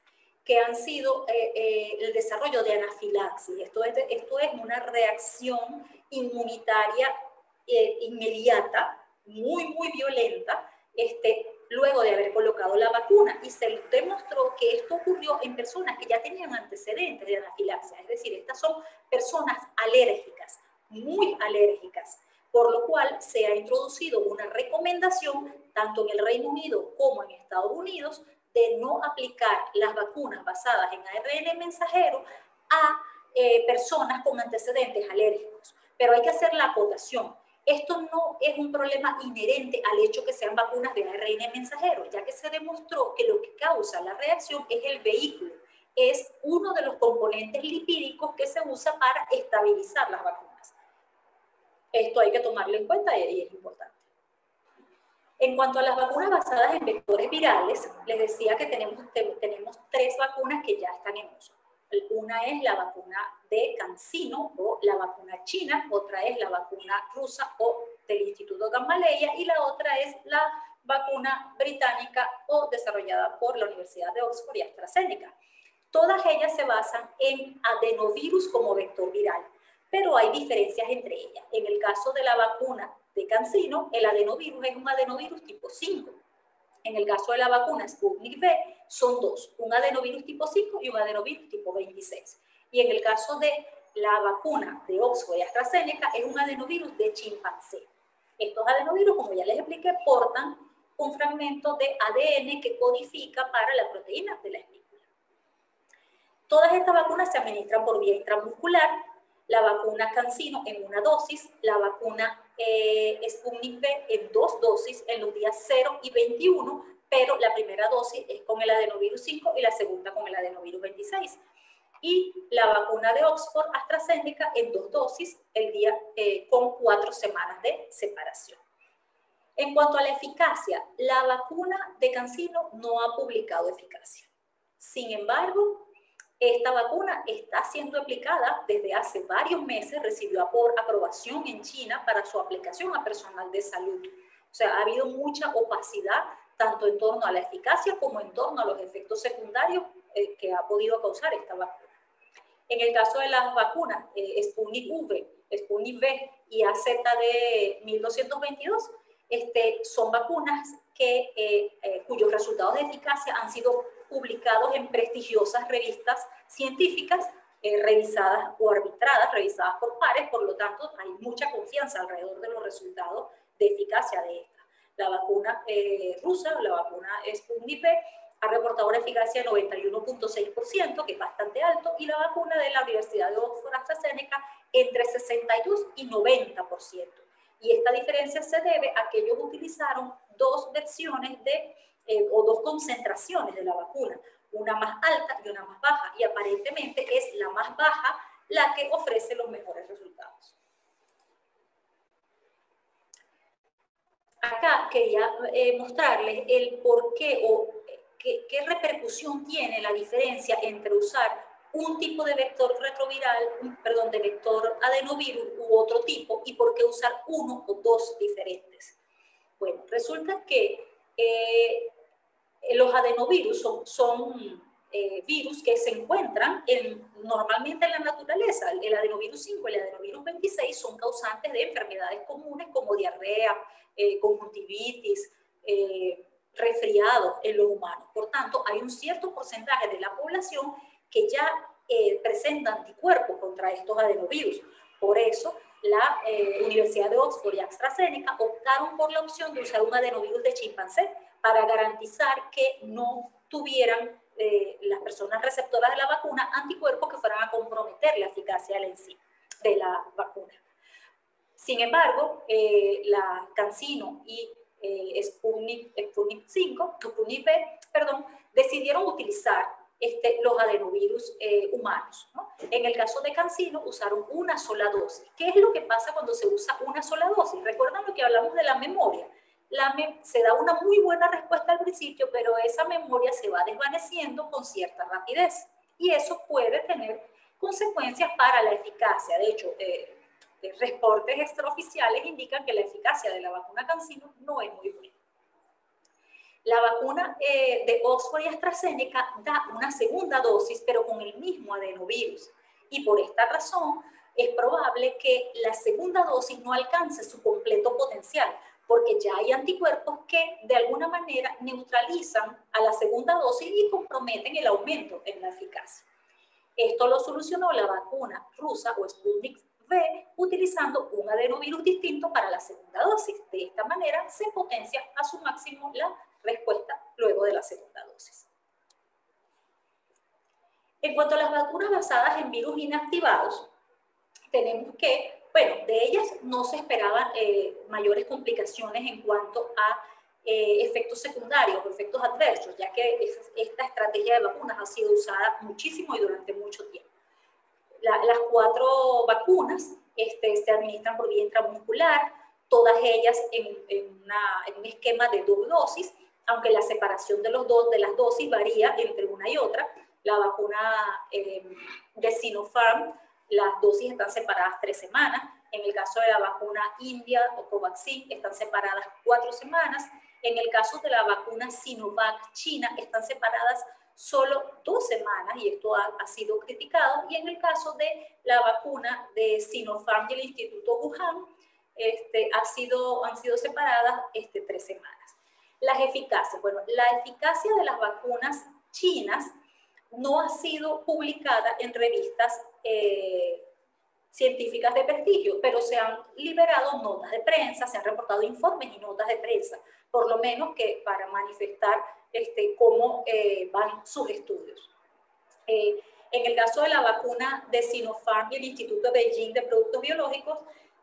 que han sido el desarrollo de anafilaxis. Esto es una reacción inmunitaria inmediata, muy violenta, luego de haber colocado la vacuna. Y se demostró que esto ocurrió en personas que ya tenían antecedentes de anafilaxia. Es decir, estas son personas alérgicas, muy alérgicas, por lo cual se ha introducido una recomendación, tanto en el Reino Unido como en Estados Unidos, de no aplicar las vacunas basadas en ARN mensajero a personas con antecedentes alérgicos. Pero hay que hacer la acotación. Esto no es un problema inherente al hecho que sean vacunas de ARN mensajero, ya que se demostró que lo que causa la reacción es el vehículo, es uno de los componentes lipídicos que se usa para estabilizar las vacunas. Esto hay que tomarlo en cuenta y es importante. En cuanto a las vacunas basadas en vectores virales, les decía que tenemos 3 vacunas que ya están en uso. Una es la vacuna de CanSino o la vacuna china, otra es la vacuna rusa o del Instituto Gamaleya y la otra es la vacuna británica o desarrollada por la Universidad de Oxford y AstraZeneca. Todas ellas se basan en adenovirus como vector viral, pero hay diferencias entre ellas. En el caso de la vacuna de CanSino, el adenovirus es un adenovirus tipo 5. En el caso de la vacuna Sputnik V, son 2, un adenovirus tipo 5 y un adenovirus tipo 26. Y en el caso de la vacuna de Oxford y AstraZeneca, es un adenovirus de chimpancé. Estos adenovirus, como ya les expliqué, portan un fragmento de ADN que codifica para la proteína de la espícula. Todas estas vacunas se administran por vía intramuscular. La vacuna CanSino en 1 dosis, la vacuna Sputnik V en 2 dosis en los días 0 y 21, pero la primera dosis es con el adenovirus 5 y la segunda con el adenovirus 26. Y la vacuna de Oxford AstraZeneca en 2 dosis con 4 semanas de separación. En cuanto a la eficacia, la vacuna de CanSino no ha publicado eficacia. Sin embargo, esta vacuna está siendo aplicada desde hace varios meses, recibió aprobación en China para su aplicación a personal de salud. O sea, ha habido mucha opacidad tanto en torno a la eficacia como en torno a los efectos secundarios que ha podido causar esta vacuna. En el caso de las vacunas Sputnik V, Sputnik V y AZD1222, son vacunas cuyos resultados de eficacia han sido publicados en prestigiosas revistas científicas, revisadas o arbitradas, revisadas por pares, por lo tanto hay mucha confianza alrededor de los resultados de eficacia de esta. La vacuna rusa, la vacuna Sputnik V, ha reportado una eficacia de 91.6%, que es bastante alto, y la vacuna de la Universidad de Oxford AstraZeneca entre 62 y 90%. Y esta diferencia se debe a que ellos utilizaron 2 versiones o 2 concentraciones de la vacuna, una más alta y una más baja, y aparentemente es la más baja la que ofrece los mejores resultados. Acá quería mostrarles el por qué o qué repercusión tiene la diferencia entre usar un tipo de vector retroviral, de vector adenovirus u otro tipo, y por qué usar uno o 2 diferentes. Bueno, resulta que los adenovirus son virus que se encuentran normalmente en la naturaleza. El adenovirus 5 y el adenovirus 26 son causantes de enfermedades comunes como diarrea, conjuntivitis, resfriados en los humanos. Por tanto, hay un cierto porcentaje de la población que ya presenta anticuerpos contra estos adenovirus. Por eso, la Universidad de Oxford y AstraZeneca optaron por la opción de usar un adenovirus de chimpancé para garantizar que no tuvieran las personas receptoras de la vacuna anticuerpos que fueran a comprometer la eficacia de la vacuna. Sin embargo, la CanSino y Sputnik V, decidieron utilizar los adenovirus humanos, ¿no? En el caso de CanSino usaron una sola dosis. ¿Qué es lo que pasa cuando se usa una sola dosis? ¿Recuerdan lo que hablamos de la memoria? Se da una muy buena respuesta al principio, pero esa memoria se va desvaneciendo con cierta rapidez. Y eso puede tener consecuencias para la eficacia. De hecho, reportes extraoficiales indican que la eficacia de la vacuna CanSino no es muy buena. La vacuna de Oxford y AstraZeneca da una segunda dosis, pero con el mismo adenovirus. Y por esta razón es probable que la segunda dosis no alcance su completo potencial, porque ya hay anticuerpos que de alguna manera neutralizan a la segunda dosis y comprometen el aumento en la eficacia. Esto lo solucionó la vacuna rusa o Sputnik V utilizando un adenovirus distinto para la segunda dosis. De esta manera se potencia a su máximo la respuesta luego de la segunda dosis. En cuanto a las vacunas basadas en virus inactivados, tenemos que Bueno, de ellas no se esperaban mayores complicaciones en cuanto a efectos secundarios o efectos adversos, ya que esta estrategia de vacunas ha sido usada muchísimo y durante mucho tiempo. Las 4 vacunas se administran por vía intramuscular, todas ellas en un esquema de 2 dosis, aunque la separación de las dosis varía entre una y otra. La vacuna de Sinopharm, las dosis están separadas 3 semanas. En el caso de la vacuna India o Covaxin, están separadas 4 semanas. En el caso de la vacuna Sinovac China, están separadas solo 2 semanas, y esto ha sido criticado. Y en el caso de la vacuna de Sinopharm y el Instituto Wuhan, han sido separadas 3 semanas. Las eficacias. Bueno, la eficacia de las vacunas chinas no ha sido publicada en revistas científicas de prestigio, pero se han liberado notas de prensa, se han reportado informes y notas de prensa, por lo menos que para manifestar cómo van sus estudios. En el caso de la vacuna de Sinopharm y el Instituto Beijing de Productos Biológicos,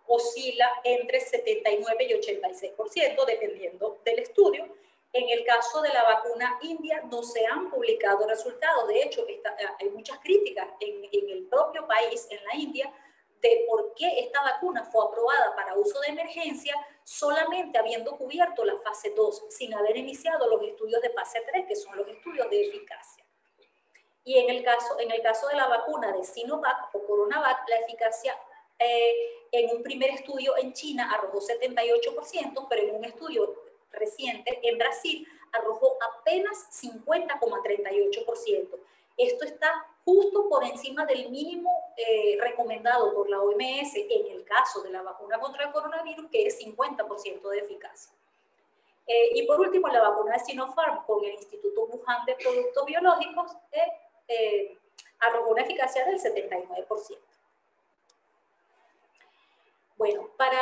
oscila entre 79 y 86%, dependiendo del estudio. En el caso de la vacuna India no se han publicado resultados. De hecho, hay muchas críticas en el propio país, en la India, de por qué esta vacuna fue aprobada para uso de emergencia solamente habiendo cubierto la fase 2, sin haber iniciado los estudios de fase 3, que son los estudios de eficacia. Y en el caso de la vacuna de Sinovac o Coronavac, la eficacia en un primer estudio en China arrojó 78%, pero en un estudio reciente en Brasil arrojó apenas 50,38%. Esto está justo por encima del mínimo recomendado por la OMS en el caso de la vacuna contra el coronavirus, que es 50% de eficacia. Y por último, la vacuna de Sinopharm con el Instituto Wuhan de Productos Biológicos arrojó una eficacia del 79%. Bueno, para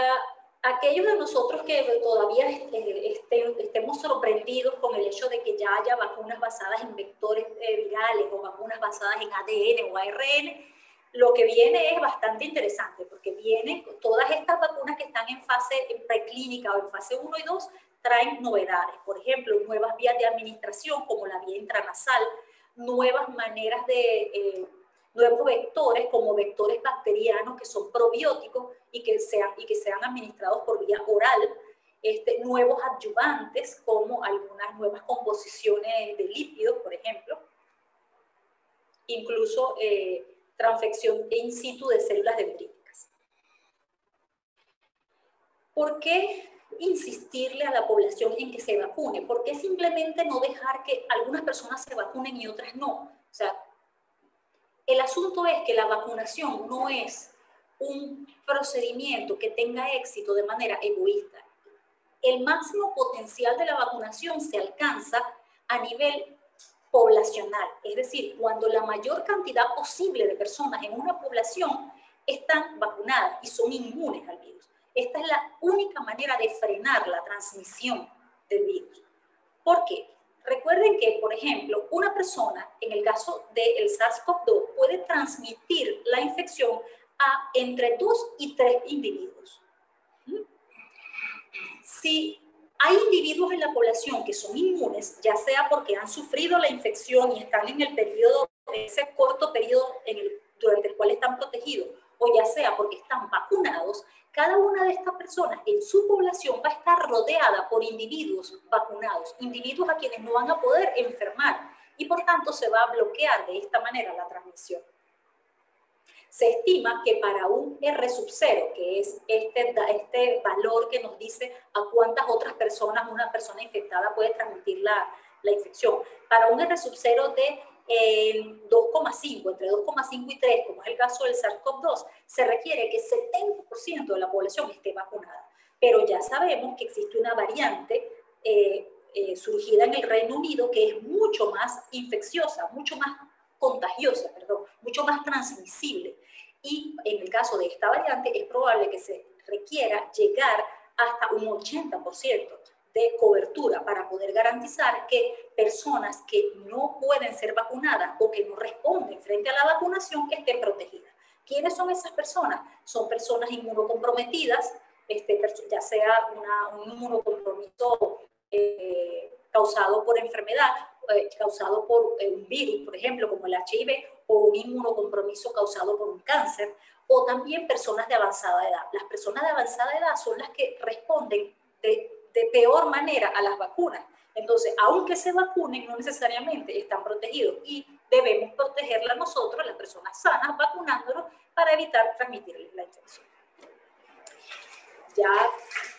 aquellos de nosotros que todavía estemos sorprendidos con el hecho de que ya haya vacunas basadas en vectores virales o vacunas basadas en ADN o ARN, lo que viene es bastante interesante, porque vienen todas estas vacunas que están en fase preclínica o en fase 1 y 2, traen novedades. Por ejemplo, nuevas vías de administración como la vía intranasal, nuevas maneras nuevos vectores como vectores bacterianos que son probióticos y que sean administrados por vía oral, nuevos adyuvantes como algunas nuevas composiciones de lípidos, por ejemplo, incluso transfección in situ de células dendríticas. ¿Por qué insistirle a la población en que se vacune? ¿Por qué simplemente no dejar que algunas personas se vacunen y otras no? O sea, el asunto es que la vacunación no es un procedimiento que tenga éxito de manera egoísta. El máximo potencial de la vacunación se alcanza a nivel poblacional, es decir, cuando la mayor cantidad posible de personas en una población están vacunadas y son inmunes al virus. Esta es la única manera de frenar la transmisión del virus. ¿Por qué? Recuerden que, por ejemplo, una persona, en el caso del SARS-CoV-2, puede transmitir la infección a entre 2 y 3 individuos. Si hay individuos en la población que son inmunes, ya sea porque han sufrido la infección y están en el periodo, ese corto periodo durante el cual están protegidos, o ya sea porque están vacunados, cada una de estas personas en su población va a estar rodeada por individuos vacunados, individuos a quienes no van a poder enfermar, y por tanto se va a bloquear de esta manera la transmisión. Se estima que para un R sub 0, que es este valor que nos dice a cuántas otras personas una persona infectada puede transmitir la infección, para un R sub 0 de 2,5, entre 2,5 y 3, como es el caso del SARS-CoV-2, se requiere que 70% de la población esté vacunada. Pero ya sabemos que existe una variante surgida en el Reino Unido que es mucho más infecciosa, mucho más contagiosa, mucho más transmisible. Y en el caso de esta variante es probable que se requiera llegar hasta un 80% de cobertura para poder garantizar que personas que no pueden ser vacunadas o que no responden frente a la vacunación estén protegidas. ¿Quiénes son esas personas? Son personas inmunocomprometidas, ya sea un inmunocompromiso causado por enfermedad, causado por un virus, por ejemplo, como el HIV, o un inmunocompromiso causado por un cáncer, o también personas de avanzada edad. Las personas de avanzada edad son las que responden de peor manera a las vacunas. Entonces, aunque se vacunen, no necesariamente están protegidos y debemos protegerla nosotros, las personas sanas, vacunándonos para evitar transmitirles la infección. Ya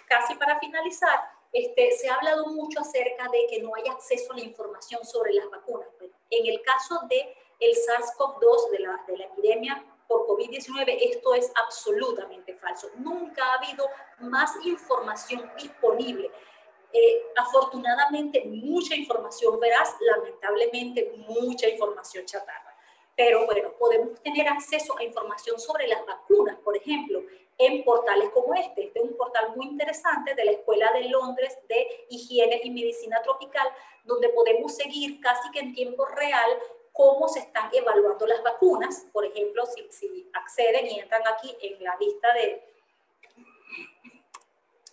casi para finalizar, se ha hablado mucho acerca de que no hay acceso a la información sobre las vacunas. Bueno, en el caso del SARS-CoV-2, de la epidemia por COVID-19, esto es absolutamente falso. Nunca ha habido más información disponible. Afortunadamente, mucha información veraz, lamentablemente, mucha información chatarra. Pero bueno, podemos tener acceso a información sobre las vacunas, por ejemplo, en portales como este. Este es un portal muy interesante de la Escuela de Londres de Higiene y Medicina Tropical, donde podemos seguir casi que en tiempo real cómo se están evaluando las vacunas. Por ejemplo, si acceden y entran aquí en la lista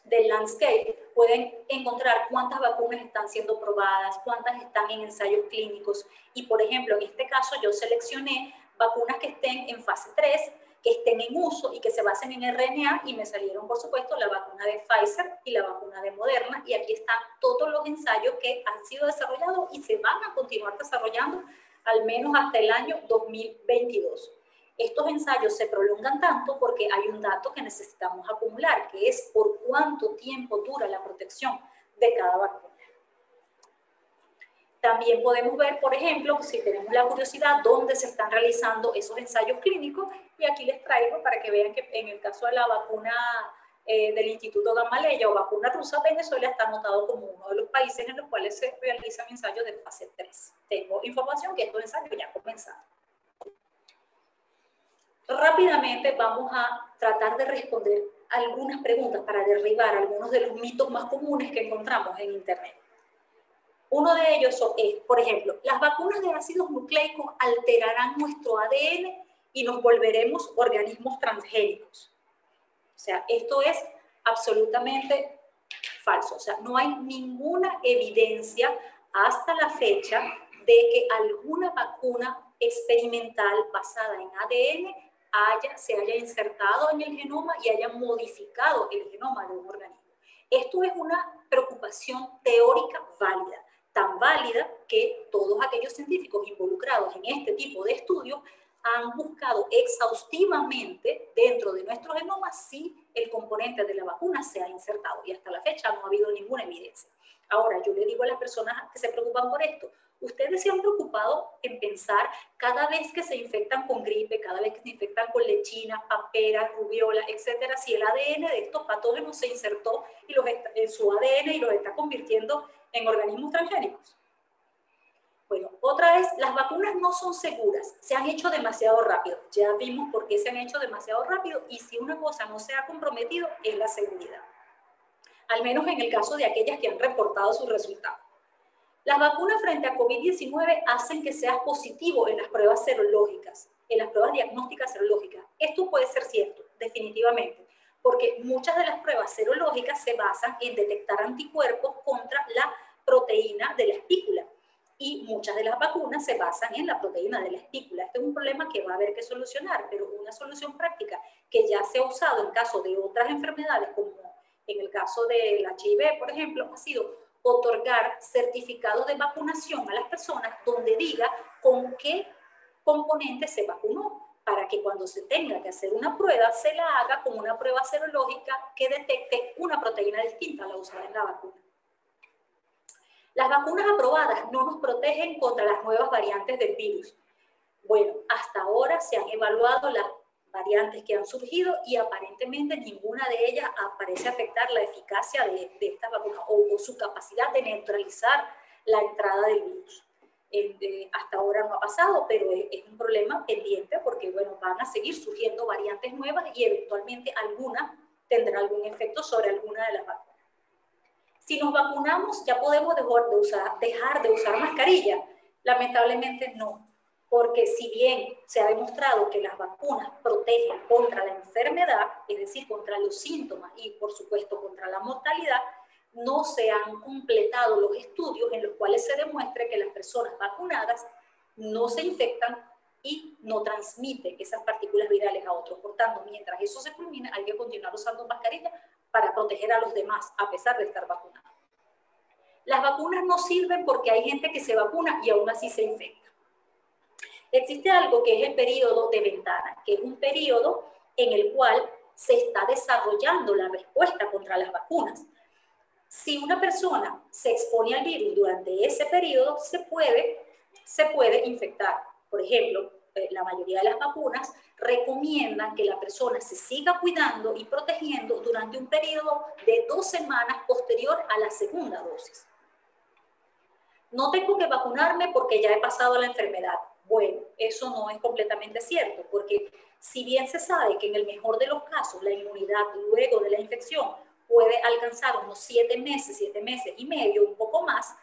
del landscape, pueden encontrar cuántas vacunas están siendo probadas, cuántas están en ensayos clínicos. Y, por ejemplo, en este caso yo seleccioné vacunas que estén en fase 3, que estén en uso y que se basen en RNA, y me salieron, por supuesto, la vacuna de Pfizer y la vacuna de Moderna, y aquí están todos los ensayos que han sido desarrollados y se van a continuar desarrollando al menos hasta el año 2022. Estos ensayos se prolongan tanto porque hay un dato que necesitamos acumular, que es por cuánto tiempo dura la protección de cada vacuna. También podemos ver, por ejemplo, si tenemos la curiosidad, dónde se están realizando esos ensayos clínicos, y aquí les traigo para que vean que en el caso de la vacuna del Instituto Gamaleya o vacuna rusa, Venezuela está anotado como uno de los países en los cuales se realizan ensayos de fase 3. Tengo información que estos ensayos ya comenzaron. Rápidamente vamos a tratar de responder algunas preguntas para derribar algunos de los mitos más comunes que encontramos en Internet. Uno de ellos es, por ejemplo, las vacunas de ácidos nucleicos alterarán nuestro ADN y nos volveremos organismos transgénicos. O sea, esto es absolutamente falso. O sea, no hay ninguna evidencia hasta la fecha de que alguna vacuna experimental basada en ADN se haya insertado en el genoma y haya modificado el genoma de un organismo. Esto es una preocupación teórica válida, tan válida que todos aquellos científicos involucrados en este tipo de estudios han buscado exhaustivamente dentro de nuestro genoma si el componente de la vacuna se ha insertado, y hasta la fecha no ha habido ninguna evidencia. Ahora, yo le digo a las personas que se preocupan por esto, ustedes se han preocupado en pensar cada vez que se infectan con gripe, cada vez que se infectan con lechina, paperas, rubiola, etcétera, si el ADN de estos patógenos se insertó en su ADN y los está convirtiendo en organismos transgénicos. Bueno, otra vez, las vacunas no son seguras, se han hecho demasiado rápido. Ya vimos por qué se han hecho demasiado rápido, y si una cosa no se ha comprometido es la seguridad. Al menos en el caso de aquellas que han reportado sus resultados. Las vacunas frente a COVID-19 hacen que seas positivo en las pruebas serológicas, en las pruebas diagnósticas serológicas. Esto puede ser cierto, definitivamente, porque muchas de las pruebas serológicas se basan en detectar anticuerpos contra la proteína de la espícula, y muchas de las vacunas se basan en la proteína de la espícula. Este es un problema que va a haber que solucionar, pero una solución práctica que ya se ha usado en caso de otras enfermedades, como en el caso del HIV, por ejemplo, ha sido otorgar certificados de vacunación a las personas donde diga con qué componente se vacunó, para que cuando se tenga que hacer una prueba, se la haga con una prueba serológica que detecte una proteína distinta a la usada en la vacuna. Las vacunas aprobadas no nos protegen contra las nuevas variantes del virus. Bueno, hasta ahora se han evaluado las variantes que han surgido y aparentemente ninguna de ellas parece afectar la eficacia de estas vacunas o su capacidad de neutralizar la entrada del virus. Hasta ahora no ha pasado, pero es un problema pendiente porque, bueno, van a seguir surgiendo variantes nuevas y eventualmente alguna tendrá algún efecto sobre alguna de las vacunas. Si nos vacunamos, ¿ya podemos dejar de usar mascarilla? Lamentablemente no, porque si bien se ha demostrado que las vacunas protegen contra la enfermedad, es decir, contra los síntomas y por supuesto contra la mortalidad, no se han completado los estudios en los cuales se demuestre que las personas vacunadas no se infectan y no transmiten esas partículas virales a otros. Por tanto, mientras eso se culmina, hay que continuar usando mascarillas para proteger a los demás, a pesar de estar vacunados. Las vacunas no sirven porque hay gente que se vacuna y aún así se infecta. Existe algo que es el periodo de ventana, que es un periodo en el cual se está desarrollando la respuesta contra las vacunas. Si una persona se expone al virus durante ese periodo, se puede infectar. Por ejemplo, la mayoría de las vacunas recomiendan que la persona se siga cuidando y protegiendo durante un periodo de 2 semanas posterior a la segunda dosis. No tengo que vacunarme porque ya he pasado la enfermedad. Bueno, eso no es completamente cierto, porque si bien se sabe que en el mejor de los casos la inmunidad luego de la infección puede alcanzar unos 7 meses y medio, un poco más,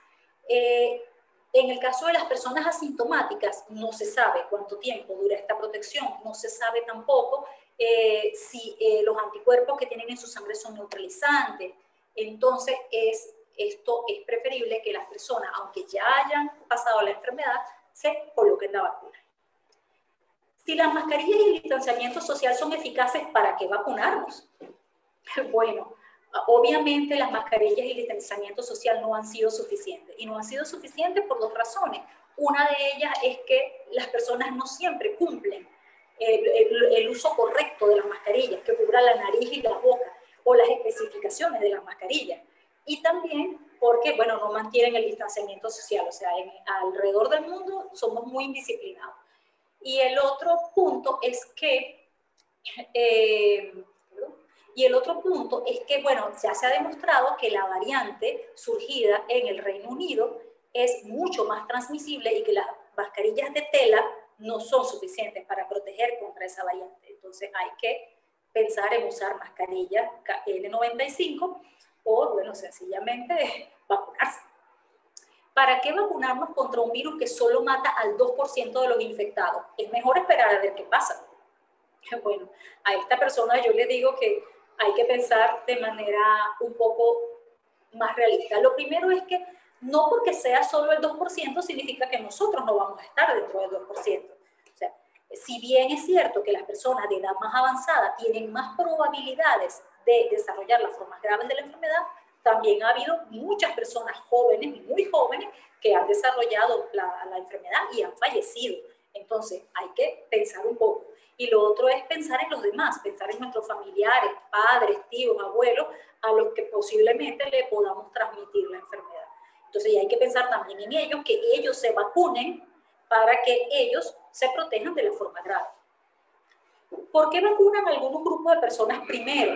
en el caso de las personas asintomáticas no se sabe cuánto tiempo dura esta protección, no se sabe tampoco si los anticuerpos que tienen en su sangre son neutralizantes. Entonces esto es preferible que las personas, aunque ya hayan pasado la enfermedad, se coloquen la vacuna. Si las mascarillas y el distanciamiento social son eficaces, ¿para qué vacunarnos? Bueno, obviamente las mascarillas y el distanciamiento social no han sido suficientes. Y no han sido suficientes por 2 razones. Una de ellas es que las personas no siempre cumplen el uso correcto de las mascarillas, que cubra la nariz y la boca, o las especificaciones de las mascarillas. Y también porque, bueno, no mantienen el distanciamiento social. O sea, alrededor del mundo somos muy indisciplinados. Y el otro punto es que... bueno, ya se ha demostrado que la variante surgida en el Reino Unido es mucho más transmisible y que las mascarillas de tela no son suficientes para proteger contra esa variante. Entonces hay que pensar en usar mascarillas N95 o, bueno, sencillamente vacunarse. ¿Para qué vacunarnos contra un virus que solo mata al 2% de los infectados? Es mejor esperar a ver qué pasa. Bueno, a esta persona yo le digo que hay que pensar de manera un poco más realista. Lo primero es que no porque sea solo el 2% significa que nosotros no vamos a estar dentro del 2%. O sea, si bien es cierto que las personas de edad más avanzada tienen más probabilidades de desarrollar las formas graves de la enfermedad, también ha habido muchas personas jóvenes, muy jóvenes, que han desarrollado la enfermedad y han fallecido. Entonces hay que pensar un poco. Y lo otro es pensar en los demás, pensar en nuestros familiares, padres, tíos, abuelos, a los que posiblemente le podamos transmitir la enfermedad. Entonces hay que pensar también en ellos, que ellos se vacunen para que ellos se protejan de la forma grave. ¿Por qué vacunan a algunos grupos de personas primero?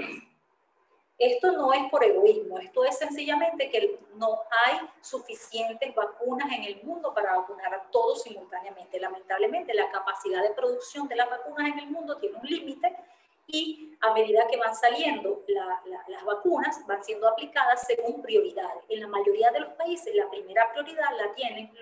Esto no es por egoísmo, esto es sencillamente que no hay suficientes vacunas en el mundo para vacunar a todos simultáneamente. Lamentablemente, la capacidad de producción de las vacunas en el mundo tiene un límite y a medida que van saliendo las vacunas, van siendo aplicadas según prioridades. En la mayoría de los países, la primera prioridad la tienen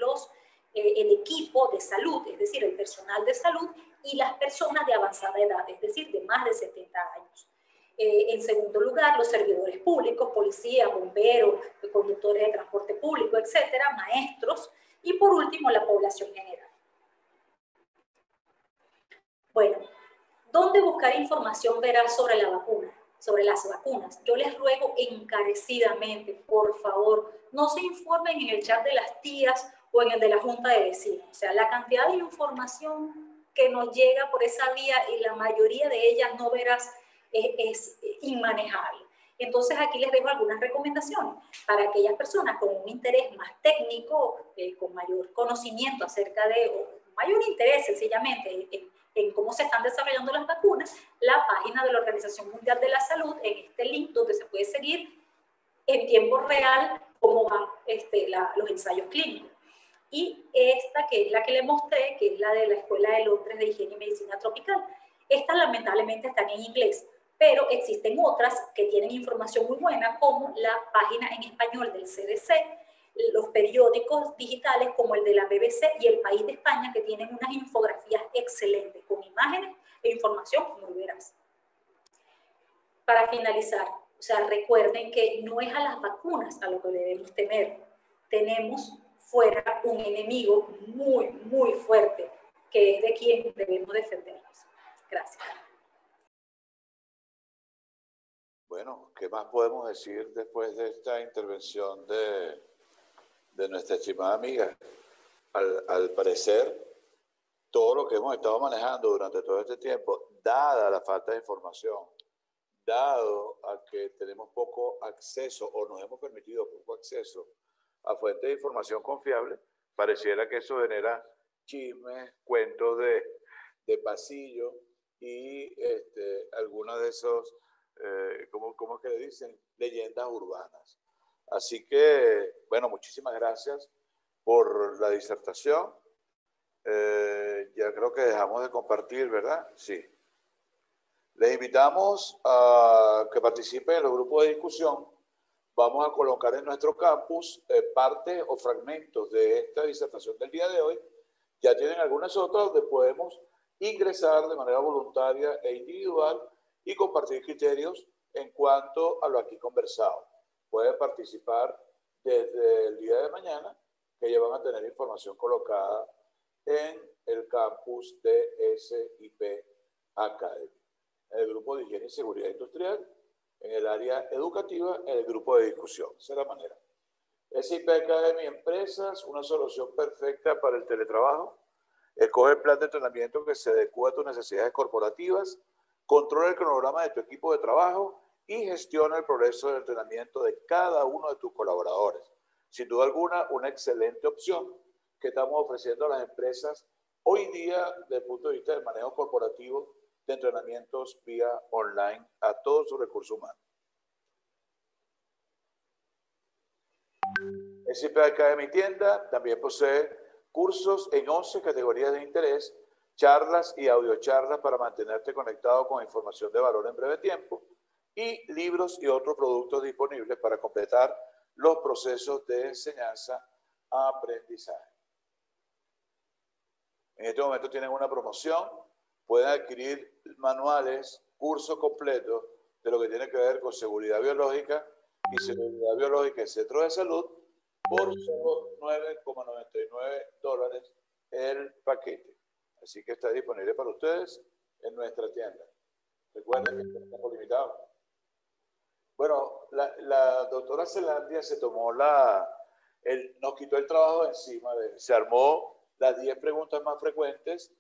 el equipo de salud, es decir, el personal de salud, y las personas de avanzada edad, es decir, de más de 70 años. En segundo lugar, los servidores públicos, policías, bomberos, conductores de transporte público, etcétera, maestros, y por último, la población general. Bueno, ¿dónde buscar información veraz sobre la vacuna? Sobre las vacunas? Yo les ruego encarecidamente, por favor, no se informen en el chat de las tías o en el de la junta de vecinos. O sea, la cantidad de información que nos llega por esa vía y la mayoría de ellas no veraz es inmanejable. Entonces aquí les dejo algunas recomendaciones para aquellas personas con un interés más técnico, con mayor conocimiento acerca de, o mayor interés sencillamente en cómo se están desarrollando las vacunas, la página de la Organización Mundial de la Salud, en este link donde se puede seguir en tiempo real cómo van los ensayos clínicos. Y esta, que es la que les mostré, que es la de la Escuela de Londres de Higiene y Medicina Tropical. Estas lamentablemente están en inglés, pero existen otras que tienen información muy buena, como la página en español del CDC, los periódicos digitales como el de la BBC y El País de España, que tienen unas infografías excelentes, con imágenes e información muy veraz. Para finalizar, o sea, recuerden que no es a las vacunas a lo que debemos temer. Tenemos fuera un enemigo muy, muy fuerte, que es de quien debemos defendernos. Gracias. Bueno, ¿qué más podemos decir después de esta intervención de nuestra estimada amiga? Al parecer, todo lo que hemos estado manejando durante todo este tiempo, dada la falta de información, dado a que tenemos poco acceso o nos hemos permitido poco acceso a fuentes de información confiable, pareciera que eso genera chismes, cuentos de pasillo y algunas de esos, ¿cómo es que le dicen? Leyendas urbanas. Así que, bueno, muchísimas gracias por la disertación. Ya creo que dejamos de compartir, ¿verdad? Sí. Les invitamos a que participen en los grupos de discusión. Vamos a colocar en nuestro campus partes o fragmentos de esta disertación del día de hoy. Ya tienen algunas otras donde podemos ingresar de manera voluntaria e individual y compartir criterios en cuanto a lo aquí conversado. Pueden participar desde el día de mañana, que ya van a tener información colocada en el campus de SIP Academy, en el grupo de higiene y seguridad industrial, en el área educativa, en el grupo de discusión. Esa es la manera. SIP Academy Empresas, una solución perfecta para el teletrabajo. Escoge el plan de entrenamiento que se adecua a tus necesidades corporativas, controla el cronograma de tu equipo de trabajo y gestiona el progreso del entrenamiento de cada uno de tus colaboradores. Sin duda alguna, una excelente opción que estamos ofreciendo a las empresas hoy día desde el punto de vista del manejo corporativo de entrenamientos vía online a todos sus recursos humanos. SIP Academy Tienda también posee cursos en 11 categorías de interés, charlas y audiocharlas para mantenerte conectado con información de valor en breve tiempo y libros y otros productos disponibles para completar los procesos de enseñanza-aprendizaje. En este momento tienen una promoción, pueden adquirir manuales, cursos completos de lo que tiene que ver con seguridad biológica y seguridad biológica en centro de salud por solo $9,99 el paquete. Así que está disponible para ustedes en nuestra tienda. Recuerden que está tiempo limitado. Bueno, la doctora Zelandia se tomó nos quitó el trabajo de encima, se armó las 10 preguntas más frecuentes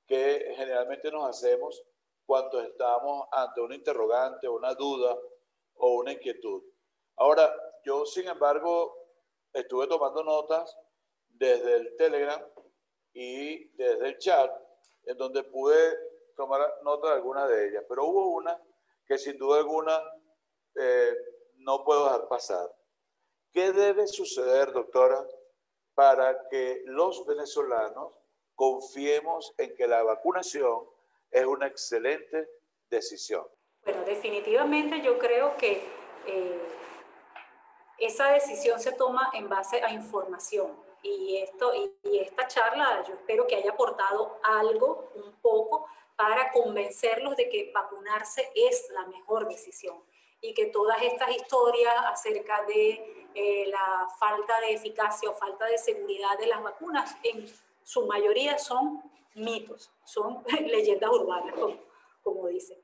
que generalmente nos hacemos cuando estamos ante una interrogante, una duda o una inquietud. Ahora, yo sin embargo estuve tomando notas desde el Telegram y desde el chat, en donde pude tomar nota de algunas de ellas, pero hubo una que sin duda alguna no puedo dejar pasar. ¿Qué debe suceder, doctora, para que los venezolanos confiemos en que la vacunación es una excelente decisión? Bueno, definitivamente yo creo que esa decisión se toma en base a información. Y esta charla yo espero que haya aportado algo, un poco, para convencerlos de que vacunarse es la mejor decisión. Y que todas estas historias acerca de la falta de eficacia o falta de seguridad de las vacunas, en su mayoría son mitos, son leyendas urbanas, como dicen.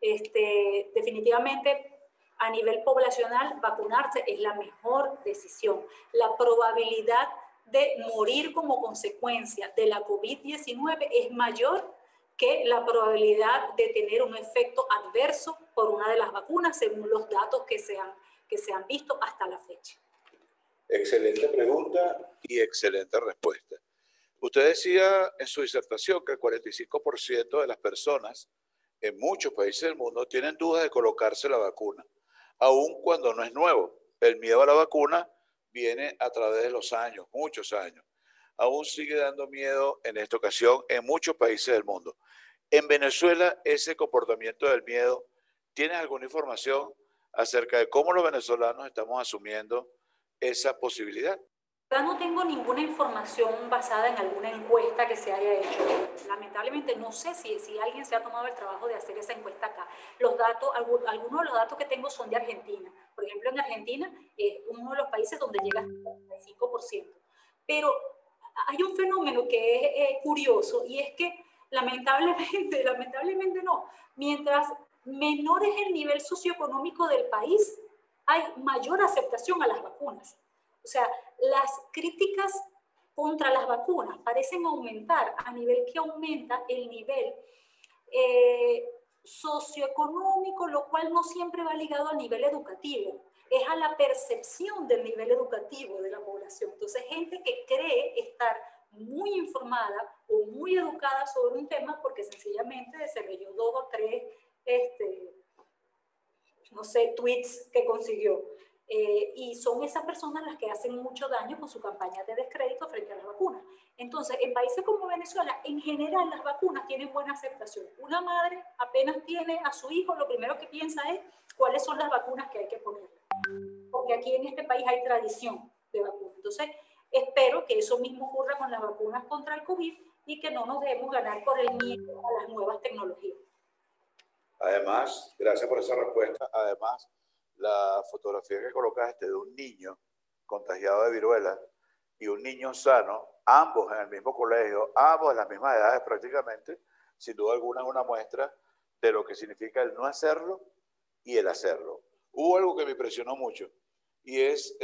Definitivamente, a nivel poblacional, vacunarse es la mejor decisión. La probabilidad de morir como consecuencia de la COVID-19 es mayor que la probabilidad de tener un efecto adverso por una de las vacunas, según los datos que se han visto hasta la fecha. Excelente pregunta y excelente respuesta. Usted decía en su disertación que el 45% de las personas en muchos países del mundo tienen dudas de colocarse la vacuna, aun cuando no es nuevo. El miedo a la vacuna viene a través de los años, muchos años. Aún sigue dando miedo en esta ocasión en muchos países del mundo. En Venezuela, ese comportamiento del miedo, ¿tienes alguna información acerca de cómo los venezolanos estamos asumiendo esa posibilidad? No tengo ninguna información basada en alguna encuesta que se haya hecho. Lamentablemente no sé si alguien se ha tomado el trabajo de hacer esa encuesta acá. Los datos, algunos de los datos que tengo son de Argentina. Por ejemplo, en Argentina es uno de los países donde llega hasta el 35%. Pero hay un fenómeno que es curioso, y es que lamentablemente no. Mientras menor es el nivel socioeconómico del país, hay mayor aceptación a las vacunas. O sea, las críticas contra las vacunas parecen aumentar a nivel que aumenta el nivel socioeconómico, lo cual no siempre va ligado al nivel educativo, es a la percepción del nivel educativo de la población. Entonces, gente que cree estar muy informada o muy educada sobre un tema porque sencillamente se leyó 2 o 3, no sé, tweets que consiguió. Y son esas personas las que hacen mucho daño con su campaña de descrédito frente a las vacunas. Entonces, en países como Venezuela, en general las vacunas tienen buena aceptación. Una madre apenas tiene a su hijo, lo primero que piensa es cuáles son las vacunas que hay que ponerle. Porque aquí en este país hay tradición de vacunas. Entonces, espero que eso mismo ocurra con las vacunas contra el COVID y que no nos debemos ganar por el miedo a las nuevas tecnologías. Además, gracias por esa respuesta. Además, la fotografía que colocaste de un niño contagiado de viruela y un niño sano, ambos en el mismo colegio, ambos en las mismas edades prácticamente, sin duda alguna es una muestra de lo que significa el no hacerlo y el hacerlo. Hubo algo que me impresionó mucho y es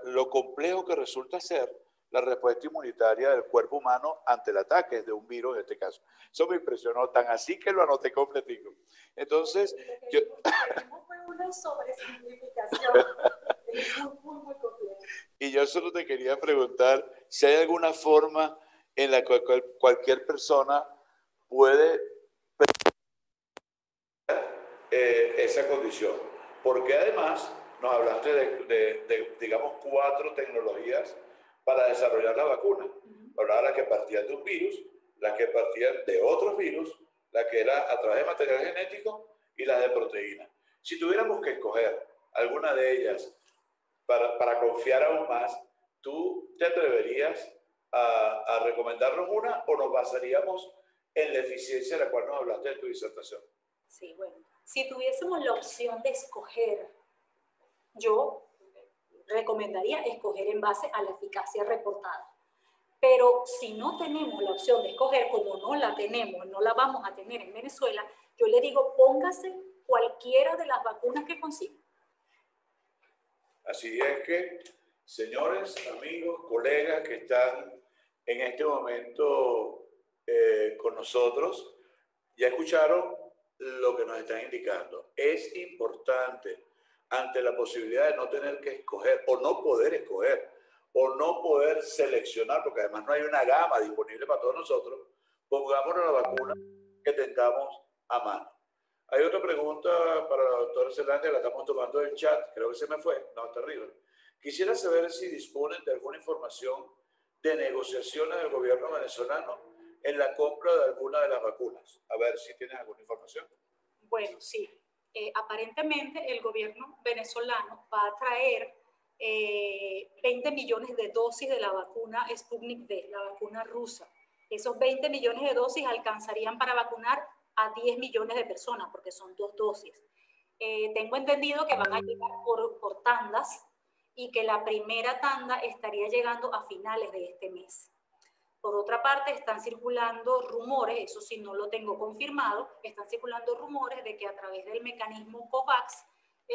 lo complejo que resulta ser la respuesta inmunitaria del cuerpo humano ante el ataque de un virus en este caso. Eso me impresionó tan así que lo anoté completico. Entonces, yo... fue una sobresimplificación. muy complejo. Y yo solo te quería preguntar si hay alguna forma en la cual cualquier persona puede esa condición. Porque además nos hablaste de digamos, 4 tecnologías para desarrollar la vacuna. Hablaba las que partían de un virus, las que partían de otros virus, la que era a través de material genético y las de proteína. Si tuviéramos que escoger alguna de ellas para confiar aún más, ¿tú te atreverías a recomendarnos una o nos basaríamos en la eficiencia de la cual nos hablaste de tu disertación? Sí, bueno, si tuviésemos la opción de escoger, yo recomendaría escoger en base a la eficacia reportada. Pero si no tenemos la opción de escoger, como no la tenemos, no la vamos a tener en Venezuela, yo le digo, póngase cualquiera de las vacunas que consiga. Así es que, señores, amigos, colegas que están en este momento con nosotros, ya escucharon lo que nos están indicando. Es importante, ante la posibilidad de no tener que escoger o no poder escoger o no poder seleccionar, porque además no hay una gama disponible para todos nosotros, pongámonos la vacuna que tengamos a mano. Hay otra pregunta para la doctora Zelandia, la estamos tomando del chat, creo que se me fue, no, terrible. Quisiera saber si disponen de alguna información de negociaciones del gobierno venezolano en la compra de alguna de las vacunas. A ver si tienes alguna información. Bueno, sí. Aparentemente el gobierno venezolano va a traer 20 millones de dosis de la vacuna Sputnik V, la vacuna rusa. Esos 20 millones de dosis alcanzarían para vacunar a 10 millones de personas, porque son 2 dosis. Tengo entendido que van a llegar por tandas y que la primera tanda estaría llegando a finales de este mes. Por otra parte, están circulando rumores, eso sí no lo tengo confirmado, están circulando rumores de que a través del mecanismo COVAX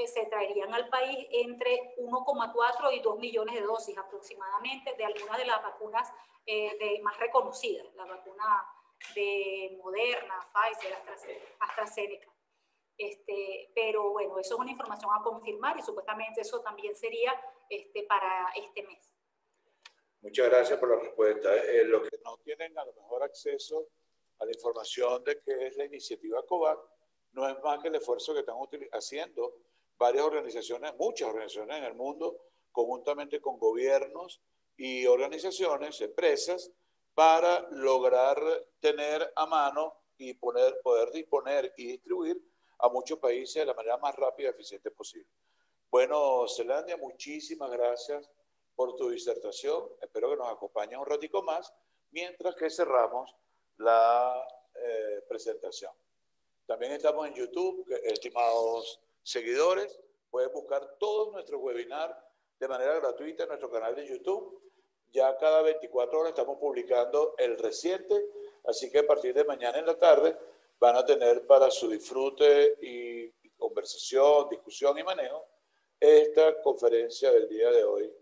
se traerían al país entre 1,4 y 2 millones de dosis aproximadamente de algunas de las vacunas más reconocidas, la vacuna de Moderna, Pfizer, AstraZeneca. Pero bueno, eso es una información a confirmar y supuestamente eso también sería para este mes. Muchas gracias por la respuesta. Los que no tienen a lo mejor acceso a la información de qué es la iniciativa COVAX, no es más que el esfuerzo que están haciendo varias organizaciones, muchas organizaciones en el mundo, conjuntamente con gobiernos y organizaciones, empresas, para lograr tener a mano y poder disponer y distribuir a muchos países de la manera más rápida y eficiente posible. Bueno, Zelandia, muchísimas gracias por tu disertación. Espero que nos acompañes un ratico más mientras que cerramos la presentación. También estamos en YouTube, estimados seguidores. Pueden buscar todos nuestros webinars de manera gratuita en nuestro canal de YouTube. Ya cada 24 horas estamos publicando el reciente, así que a partir de mañana en la tarde van a tener para su disfrute y conversación, discusión y manejo esta conferencia del día de hoy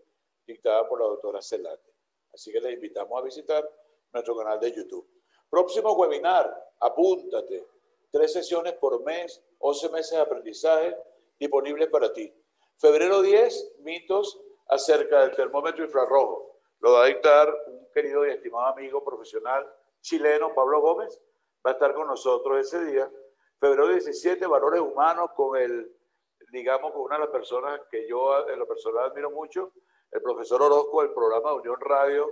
dictada por la doctora Zelate. Así que les invitamos a visitar nuestro canal de YouTube. Próximo webinar, apúntate. 3 sesiones por mes, 11 meses de aprendizaje disponibles para ti. Febrero 10, mitos acerca del termómetro infrarrojo. Lo va a dictar un querido y estimado amigo profesional chileno, Pablo Gómez. Va a estar con nosotros ese día. Febrero 17, valores humanos con con una de las personas que yo en lo personal admiro mucho, el profesor Orozco, del programa de Unión Radio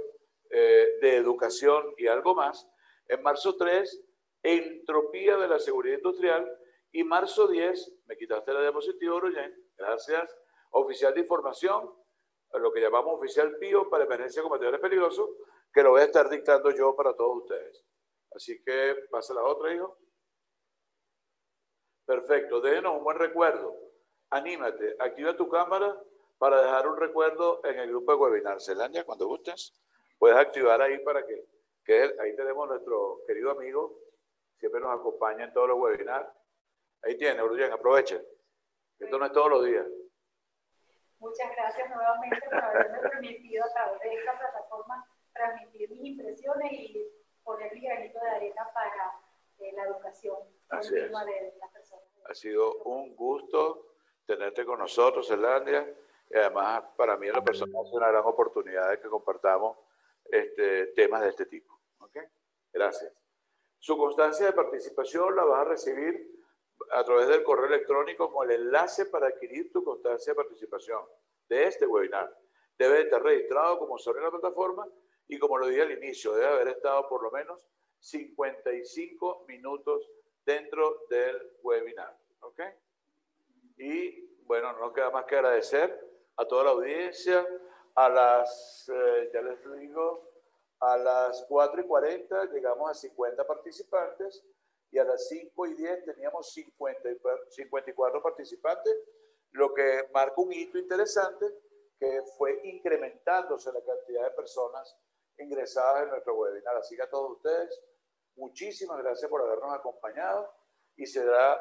de Educación y algo más. En marzo 3, entropía de la seguridad industrial. Y marzo 10, me quitaste la diapositiva, Royen, gracias, oficial de información, lo que llamamos oficial PIO para emergencia con materiales peligrosos, que lo voy a estar dictando yo para todos ustedes. Así que pasa la otra, hijo. Perfecto, déjenos un buen recuerdo. Anímate, activa tu cámara para dejar un recuerdo en el grupo de webinar. Zelandia, cuando gustes, puedes activar ahí para que ahí tenemos nuestro querido amigo, siempre nos acompaña en todos los webinars. Ahí tiene, Bruyen, aprovechen. Esto no es todos los días. Muchas gracias nuevamente por haberme permitido a través de esta plataforma transmitir mis impresiones y poner mi granito de arena para la educación continua de las personas. Ha sido un gusto tenerte con nosotros, Zelandia, y además para mí en lo personal es una gran oportunidad de que compartamos temas de este tipo. ¿Okay? Gracias. Su constancia de participación la vas a recibir a través del correo electrónico con el enlace para adquirir tu constancia de participación de este webinar. Debe estar registrado como usuario en la plataforma y, como lo dije al inicio, debe haber estado por lo menos 55 minutos dentro del webinar. ¿Ok? Y bueno, no nos queda más que agradecer a toda la audiencia. A las, ya les digo, a las 4:40 llegamos a 50 participantes. Y a las 5:10 teníamos 54 participantes, lo que marca un hito interesante, que fue incrementándose la cantidad de personas ingresadas en nuestro webinar. Así que a todos ustedes, muchísimas gracias por habernos acompañado y será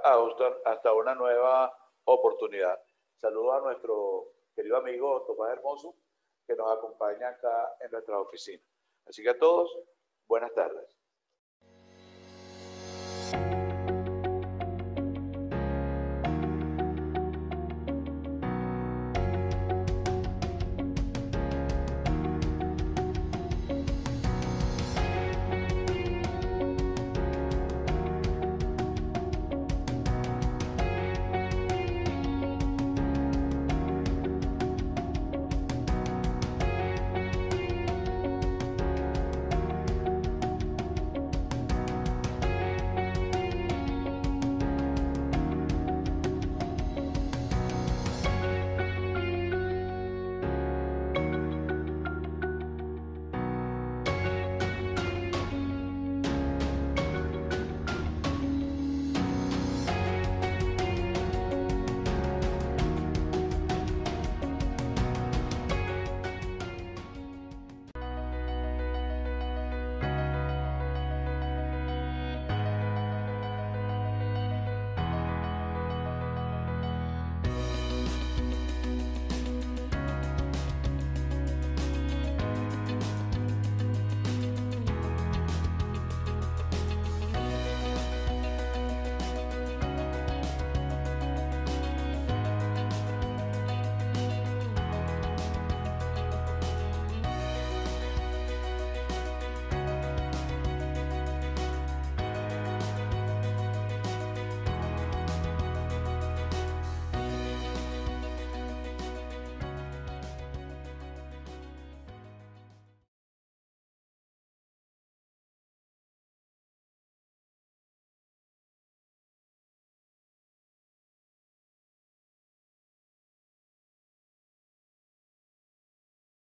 hasta una nueva oportunidad. Saludo a nuestro querido amigo Tomás Hermoso, que nos acompaña acá en nuestra oficina. Así que a todos, buenas tardes.